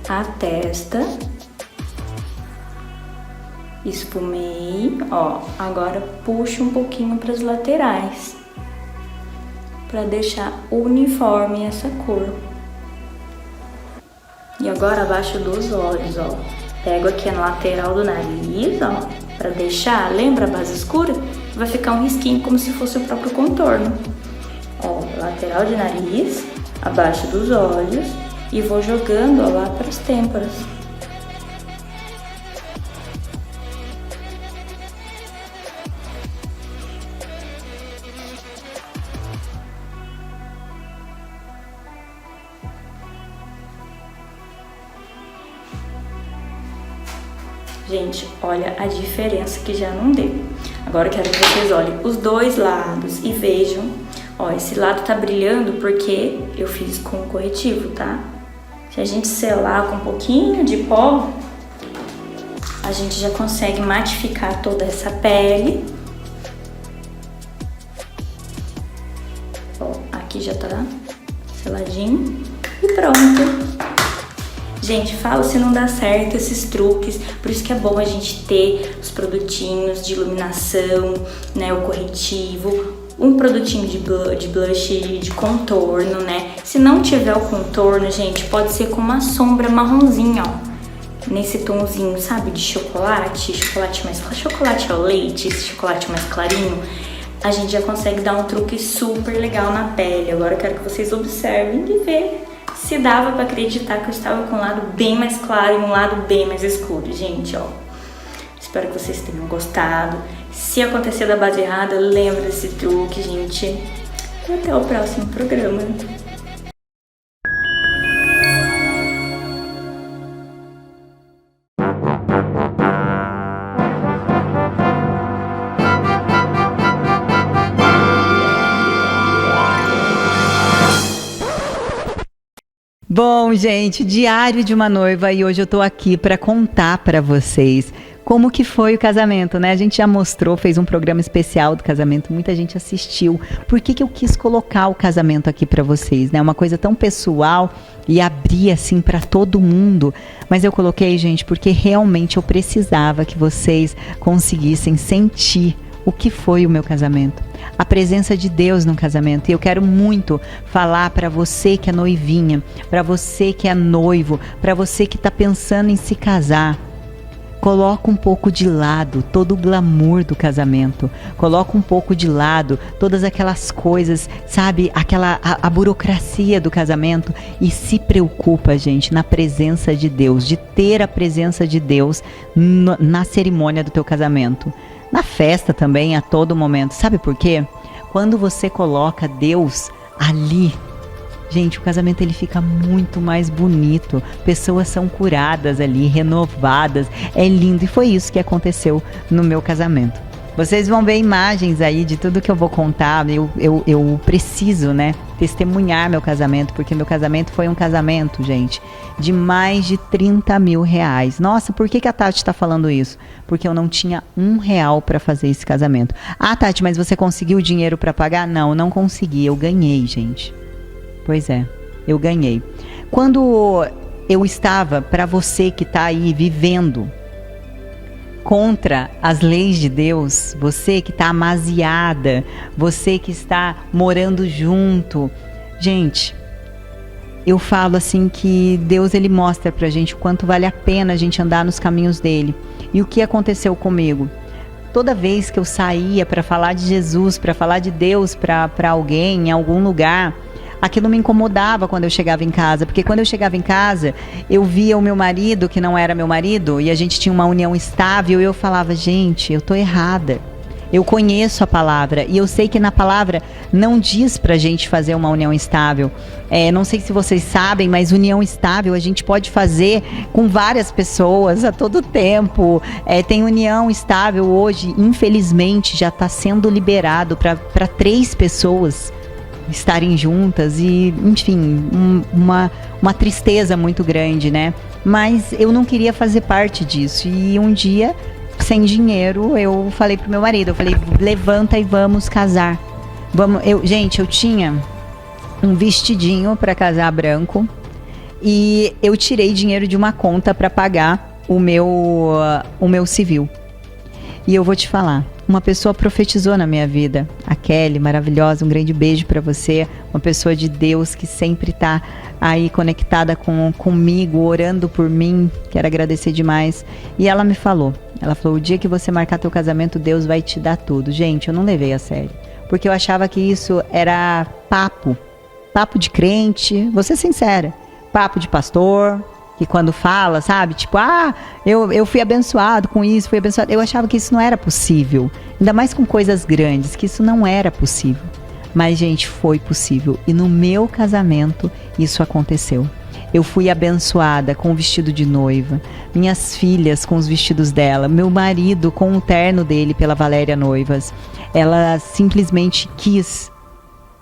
A testa. Esfumei, ó, agora puxo um pouquinho para as laterais, para deixar uniforme essa cor. E agora abaixo dos olhos, ó, pego aqui na lateral do nariz, ó, para deixar, lembra a base escura? Vai ficar um risquinho como se fosse o próprio contorno. Ó, lateral de nariz, abaixo dos olhos e vou jogando, ó, lá para as têmporas. Gente, olha a diferença que já não deu. Agora eu quero que vocês olhem os dois lados e vejam. Ó, esse lado tá brilhando porque eu fiz com corretivo, tá? Se a gente selar com um pouquinho de pó, a gente já consegue matificar toda essa pele. Ó, aqui já tá seladinho e pronto. Gente, fala se não dá certo esses truques, por isso que é bom a gente ter os produtinhos de iluminação, né, o corretivo, um produtinho de blush, de contorno, né? Se não tiver o contorno, gente, pode ser com uma sombra marronzinha, ó, nesse tomzinho, sabe, de chocolate, chocolate ao leite, esse chocolate mais clarinho, a gente já consegue dar um truque super legal na pele. Agora eu quero que vocês observem e vejam se dava pra acreditar que eu estava com um lado bem mais claro e um lado bem mais escuro, gente, ó. Espero que vocês tenham gostado. Se acontecer da base errada, lembra desse truque, gente. E até o próximo programa. Bom, gente, Diário de uma Noiva, e hoje eu tô aqui para contar para vocês como que foi o casamento, né? A gente já mostrou, fez um programa especial do casamento, muita gente assistiu. Por que eu quis colocar o casamento aqui para vocês, né? Uma coisa tão pessoal e abrir assim para todo mundo. Mas eu coloquei, gente, porque realmente eu precisava que vocês conseguissem sentir o que foi o meu casamento, a presença de Deus no casamento. E eu quero muito falar para você que é noivinha, para você que é noivo, para você que está pensando em se casar. Coloca um pouco de lado todo o glamour do casamento. Coloca um pouco de lado todas aquelas coisas, sabe? A burocracia do casamento. E se preocupa, gente, na presença de Deus. De ter a presença de Deus na cerimônia do teu casamento. Na festa também, a todo momento. Sabe por quê? Quando você coloca Deus ali, gente, o casamento ele fica muito mais bonito. Pessoas são curadas ali, renovadas. É lindo. E foi isso que aconteceu no meu casamento. Vocês vão ver imagens aí de tudo que eu vou contar. Eu preciso, né, testemunhar meu casamento, porque meu casamento foi um casamento, gente, de mais de 30 mil reais. Nossa, por que a Tati está falando isso? Porque eu não tinha R$1 para fazer esse casamento. Ah, Tati, mas você conseguiu dinheiro para pagar? Não consegui. Eu ganhei, gente. Pois é, eu ganhei. Quando eu estava, para você que está aí vivendo contra as leis de Deus, você que está amaziada, você que está morando junto, gente, eu falo assim que Deus ele mostra pra gente o quanto vale a pena a gente andar nos caminhos dele. E o que aconteceu comigo? Toda vez que eu saía para falar de Jesus, para falar de Deus para alguém em algum lugar, aquilo me incomodava quando eu chegava em casa, porque quando eu chegava em casa, eu via o meu marido, que não era meu marido, e a gente tinha uma união estável, e eu falava, gente, eu tô errada. Eu conheço a palavra, e eu sei que na palavra não diz pra gente fazer uma união estável. Não sei se vocês sabem, mas união estável a gente pode fazer com várias pessoas a todo tempo. Tem união estável hoje, infelizmente, já está sendo liberado para 3 pessoas estarem juntas e, enfim, uma tristeza muito grande, né? Mas eu não queria fazer parte disso. E um dia, sem dinheiro, eu falei pro meu marido, eu falei, levanta e vamos casar. Gente, eu tinha um vestidinho para casar branco e eu tirei dinheiro de uma conta para pagar o meu civil. E eu vou te falar, uma pessoa profetizou na minha vida, a Kelly, maravilhosa, um grande beijo para você, uma pessoa de Deus que sempre tá aí conectada comigo, orando por mim, quero agradecer demais. E ela falou, o dia que você marcar teu casamento, Deus vai te dar tudo. Gente, eu não levei a sério, porque eu achava que isso era papo de crente, vou ser sincera, papo de pastor, que quando fala, sabe, tipo, eu fui abençoado com isso, fui abençoado. Eu achava que isso não era possível, ainda mais com coisas grandes, que isso não era possível. Mas, gente, foi possível. E no meu casamento, isso aconteceu. Eu fui abençoada com o vestido de noiva, minhas filhas com os vestidos dela, meu marido com o terno dele pela Valéria Noivas. Ela simplesmente quis.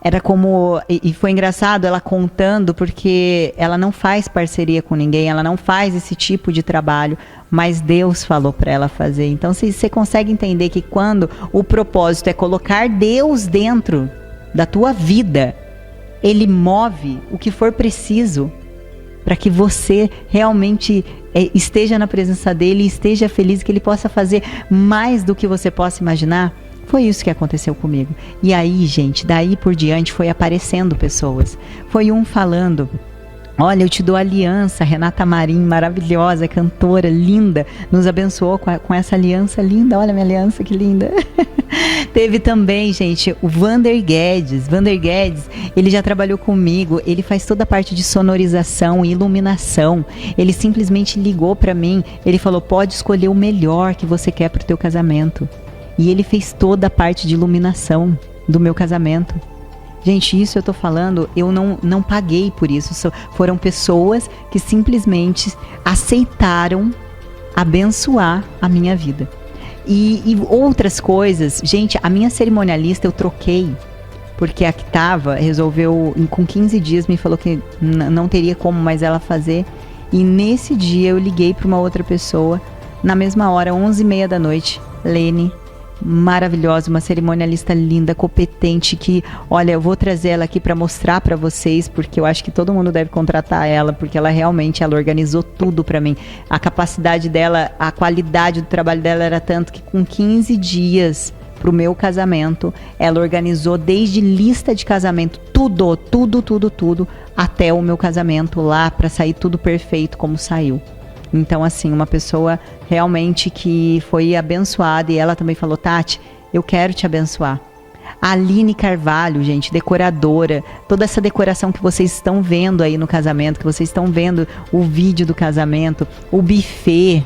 Era como, e foi engraçado ela contando, porque ela não faz parceria com ninguém, ela não faz esse tipo de trabalho, mas Deus falou para ela fazer. Então, se você consegue entender que quando o propósito é colocar Deus dentro da tua vida, Ele move o que for preciso para que você realmente esteja na presença dEle e esteja feliz, que Ele possa fazer mais do que você possa imaginar. Foi isso que aconteceu comigo. E aí, gente, daí por diante foi aparecendo pessoas. Foi um falando, olha, eu te dou aliança. Renata Marim, maravilhosa, cantora, linda, nos abençoou com essa aliança linda. Olha minha aliança, que linda. Teve também, gente, o Vander Guedes. Vander Guedes, ele já trabalhou comigo, ele faz toda a parte de sonorização e iluminação. Ele simplesmente ligou pra mim, ele falou, pode escolher o melhor que você quer pro teu casamento. E ele fez toda a parte de iluminação do meu casamento. Gente, isso eu tô falando, eu não paguei por isso. Foram pessoas que simplesmente aceitaram abençoar a minha vida. E outras coisas. Gente, a minha cerimonialista eu troquei. porque a que tava resolveu, com 15 dias, me falou que não teria como mais ela fazer. E nesse dia eu liguei para uma outra pessoa, na mesma hora, 11h30 da noite, Lene, maravilhosa, uma cerimonialista linda, competente, que, olha, eu vou trazer ela aqui para mostrar para vocês, porque eu acho que todo mundo deve contratar ela, porque ela realmente, ela organizou tudo para mim. A capacidade dela, a qualidade do trabalho dela era tanto que com 15 dias pro meu casamento, ela organizou desde lista de casamento, tudo, até o meu casamento lá, para sair tudo perfeito como saiu. Então, assim, uma pessoa realmente que foi abençoada, e ela também falou, Tati, eu quero te abençoar. A Aline Carvalho, gente, decoradora, toda essa decoração que vocês estão vendo aí no casamento, que vocês estão vendo o vídeo do casamento, o buffet,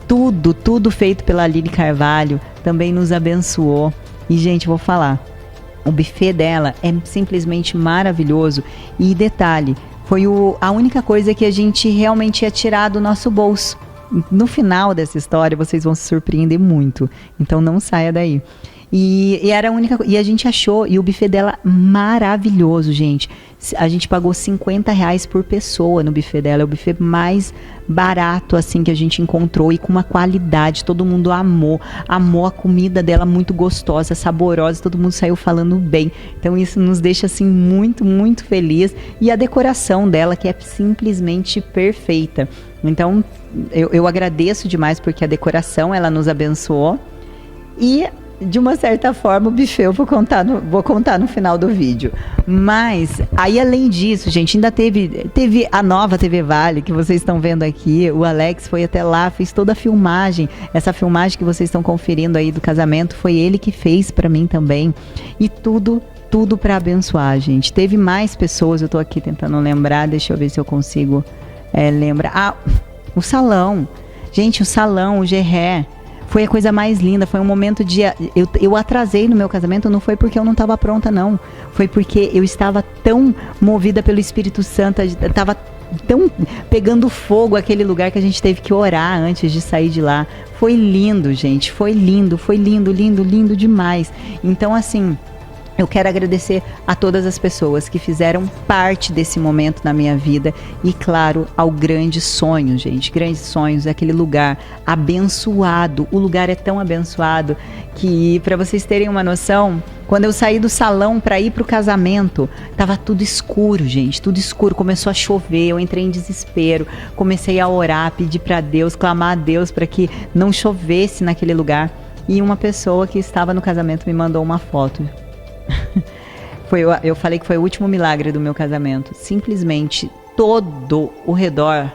tudo feito pela Aline Carvalho, também nos abençoou. E, gente, vou falar, o buffet dela é simplesmente maravilhoso. E detalhe, foi a única coisa que a gente realmente ia tirar do nosso bolso. No final dessa história, vocês vão se surpreender muito. Então não saia daí. E era a única, e a gente achou, e o buffet dela maravilhoso, gente. A gente pagou R$50 por pessoa no buffet dela. É o buffet mais barato, assim, que a gente encontrou, e com uma qualidade. Todo mundo amou a comida dela, muito gostosa, saborosa. Todo mundo saiu falando bem. Então isso nos deixa, assim, muito, muito feliz. E a decoração dela, que é simplesmente perfeita. Então eu agradeço demais, porque a decoração, ela nos abençoou. E de uma certa forma, o buffet eu vou contar no final do vídeo. Mas, aí além disso, gente, ainda teve a nova TV Vale, que vocês estão vendo aqui. O Alex foi até lá, fez toda a filmagem. Essa filmagem que vocês estão conferindo aí do casamento, foi ele que fez pra mim também. E tudo pra abençoar, gente. Teve mais pessoas, eu tô aqui tentando lembrar, deixa eu ver se eu consigo lembrar. O salão. Gente, o salão, o Gerré. Foi a coisa mais linda, foi um momento de... Eu atrasei no meu casamento, não foi porque eu não estava pronta, não. Foi porque eu estava tão movida pelo Espírito Santo, estava tão pegando fogo aquele lugar, que a gente teve que orar antes de sair de lá. Foi lindo, gente, foi lindo demais. Então, assim, eu quero agradecer a todas as pessoas que fizeram parte desse momento na minha vida. E, claro, ao Grande Sonho, gente. Grandes Sonhos, aquele lugar abençoado. O lugar é tão abençoado que, para vocês terem uma noção, quando eu saí do salão para ir pro casamento, tava tudo escuro, gente. Tudo escuro. Começou a chover, eu entrei em desespero. Comecei a orar, pedir para Deus, clamar a Deus para que não chovesse naquele lugar. E uma pessoa que estava no casamento me mandou uma foto. Eu falei que foi o último milagre do meu casamento. Simplesmente todo o redor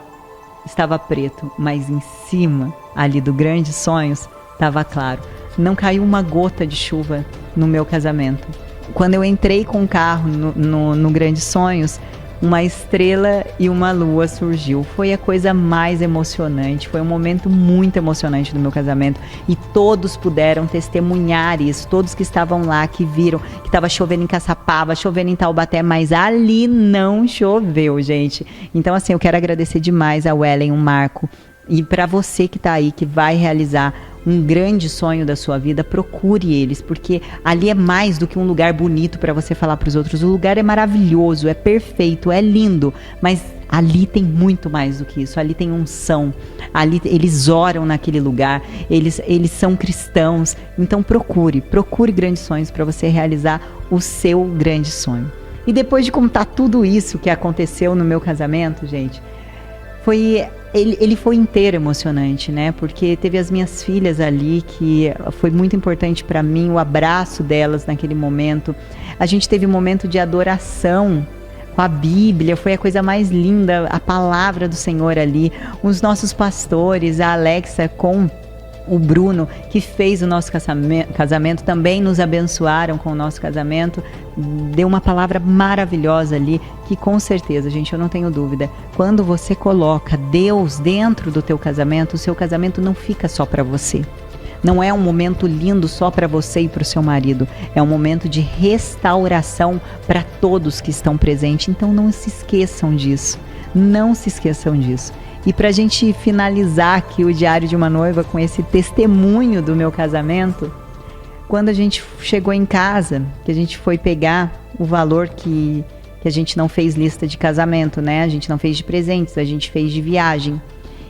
estava preto, mas em cima ali do Grandes Sonhos estava claro. Não caiu uma gota de chuva no meu casamento. Quando eu entrei com o carro no Grandes Sonhos, uma estrela e uma lua surgiu. Foi a coisa mais emocionante, foi um momento muito emocionante do meu casamento, e todos puderam testemunhar isso, todos que estavam lá, que viram que estava chovendo em Caçapava, chovendo em Taubaté, mas ali não choveu, gente. Então, assim, eu quero agradecer demais a Ellen, o Marco, e para você que está aí, que vai realizar um grande sonho da sua vida, procure eles, porque ali é mais do que um lugar bonito para você falar para os outros. O lugar é maravilhoso, é perfeito, é lindo, mas ali tem muito mais do que isso. Ali tem unção, ali eles oram naquele lugar, eles são cristãos. Então procure Grandes Sonhos para você realizar o seu grande sonho. E depois de contar tudo isso que aconteceu no meu casamento, gente, ele foi inteiro emocionante, né? Porque teve as minhas filhas ali, que foi muito importante para mim, o abraço delas naquele momento. A gente teve um momento de adoração com a Bíblia, foi a coisa mais linda, a palavra do Senhor ali. Os nossos pastores, a Alexa com o Bruno, que fez o nosso casamento, também nos abençoaram com o nosso casamento. Deu uma palavra maravilhosa ali, que com certeza, gente, eu não tenho dúvida, quando você coloca Deus dentro do teu casamento, o seu casamento não fica só para você. Não é um momento lindo só para você e para o seu marido. É um momento de restauração para todos que estão presentes. Então não se esqueçam disso. Não se esqueçam disso. E para a gente finalizar aqui o Diário de uma Noiva com esse testemunho do meu casamento, quando a gente chegou em casa, que a gente foi pegar o valor que a gente não fez lista de casamento, né? A gente não fez de presentes, a gente fez de viagem.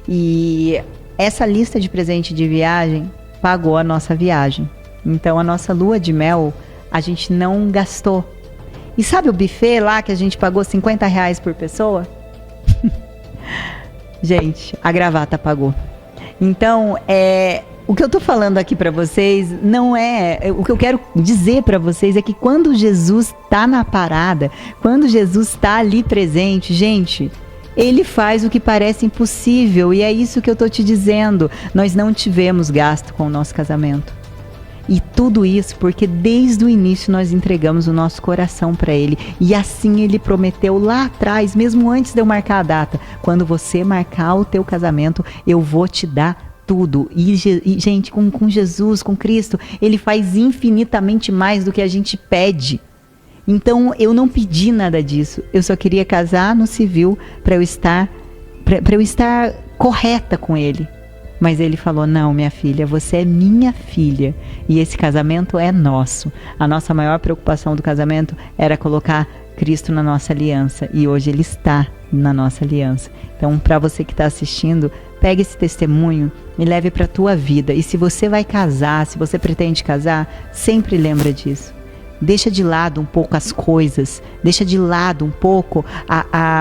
E essa lista de presente de viagem pagou a nossa viagem. Então, a nossa lua de mel, a gente não gastou. E sabe o buffet lá que a gente pagou R$50 por pessoa? Gente, a gravata pagou. Então, o que eu tô falando aqui para vocês não o que eu quero dizer para vocês é que quando Jesus tá na parada, quando Jesus tá ali presente, gente, ele faz o que parece impossível, e é isso que eu tô te dizendo. Nós não tivemos gasto com o nosso casamento. E tudo isso porque desde o início nós entregamos o nosso coração para Ele. E assim Ele prometeu lá atrás, mesmo antes de eu marcar a data: quando você marcar o teu casamento, eu vou te dar tudo. E gente, com Jesus, com Cristo, Ele faz infinitamente mais do que a gente pede. Então eu não pedi nada disso. Eu só queria casar no civil para eu estar correta com Ele. Mas ele falou: não, minha filha, você é minha filha e esse casamento é nosso. A nossa maior preocupação do casamento era colocar Cristo na nossa aliança, e hoje Ele está na nossa aliança. Então, para você que está assistindo, pegue esse testemunho e leve para a tua vida. E se você vai casar, se você pretende casar, sempre lembra disso. Deixa de lado um pouco as coisas, deixa de lado um pouco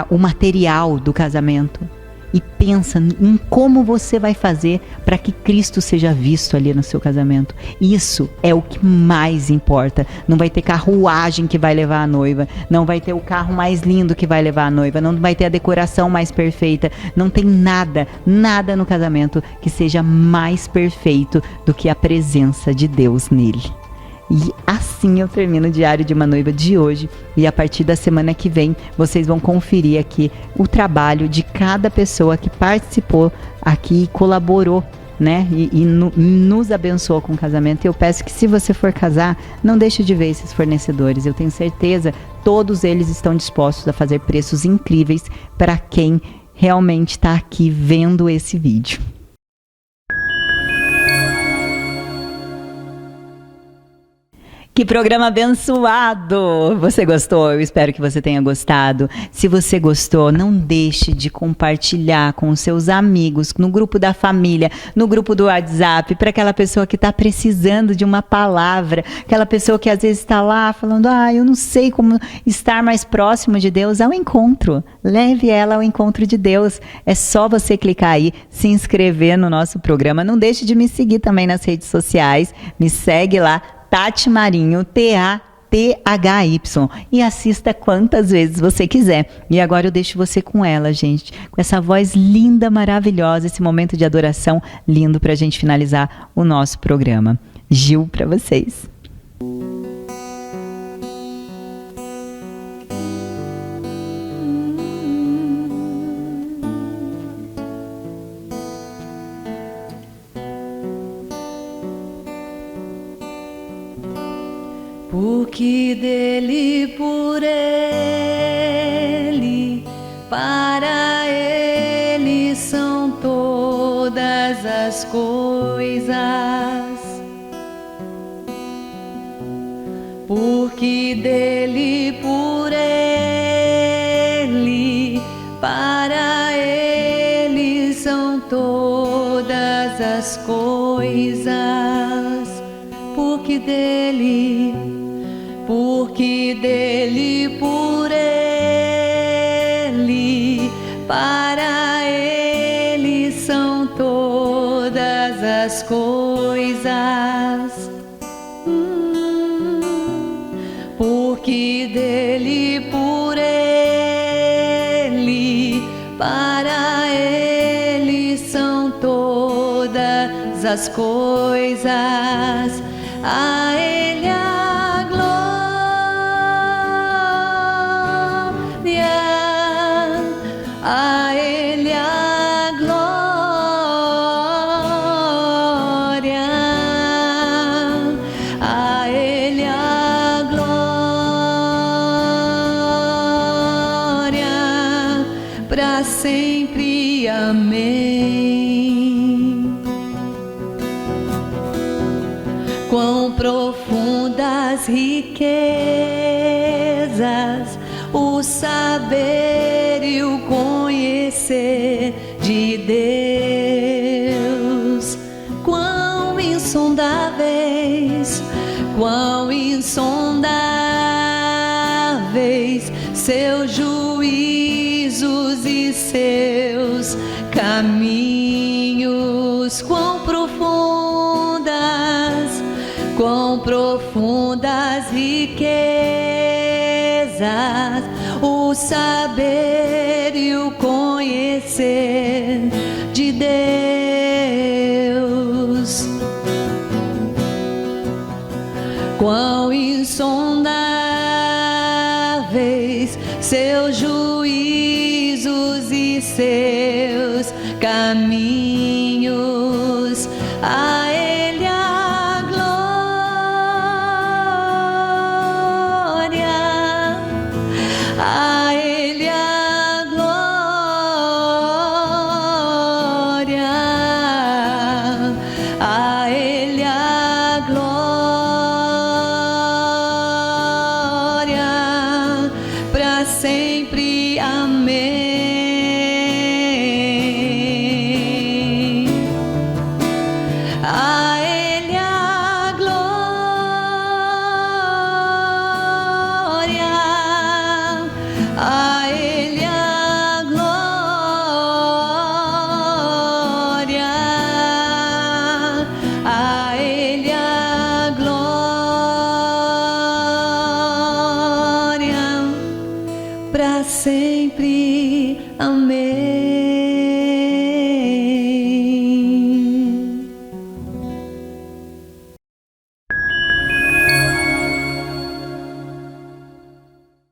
o material do casamento. E pensa em como você vai fazer para que Cristo seja visto ali no seu casamento. Isso é o que mais importa. Não vai ter carruagem que vai levar a noiva. Não vai ter o carro mais lindo que vai levar a noiva. Não vai ter a decoração mais perfeita. Não tem nada no casamento que seja mais perfeito do que a presença de Deus nele. E assim eu termino o Diário de uma Noiva de hoje, e a partir da semana que vem vocês vão conferir aqui o trabalho de cada pessoa que participou aqui e colaborou, né? E nos abençoou com o casamento. E eu peço que, se você for casar, não deixe de ver esses fornecedores. Eu tenho certeza, todos eles estão dispostos a fazer preços incríveis para quem realmente está aqui vendo esse vídeo. Que programa abençoado! Você gostou? Eu espero que você tenha gostado. Se você gostou, não deixe de compartilhar com os seus amigos, no grupo da família, no grupo do WhatsApp, para aquela pessoa que está precisando de uma palavra, aquela pessoa que às vezes está lá falando: eu não sei como estar mais próximo de Deus. Ao encontro, leve ela ao encontro de Deus. É só você clicar aí, se inscrever no nosso programa. Não deixe de me seguir também nas redes sociais. Me segue lá, Tati Marinho, TATHY, e assista quantas vezes você quiser. E agora eu deixo você com ela, gente, com essa voz linda, maravilhosa, esse momento de adoração lindo pra gente finalizar o nosso programa. Gil, pra vocês. Porque dele, por ele, para ele são todas as coisas. Porque dele, por ele, para ele são todas as coisas. Porque dele, por ele, para ele são todas as coisas. Porque dele, por ele, para ele são todas as coisas. A ele a glória, a ele a glória, a ele a glória, para sempre. Amém. Quão profundo as riquezas, o saber e o conhecer de Deus. Quão insondáveis, quão insondáveis seus juízos e seus caminhos, quão profundas riquezas, o saber e o conhecer de Deus. Quão insondáveis seus juízos e seus caminhos, a Ele a glória, a Ele a glória, a Ele a glória, para sempre, amém. A Ele a glória, a Ele a glória, a Ele a glória, para sempre, amém.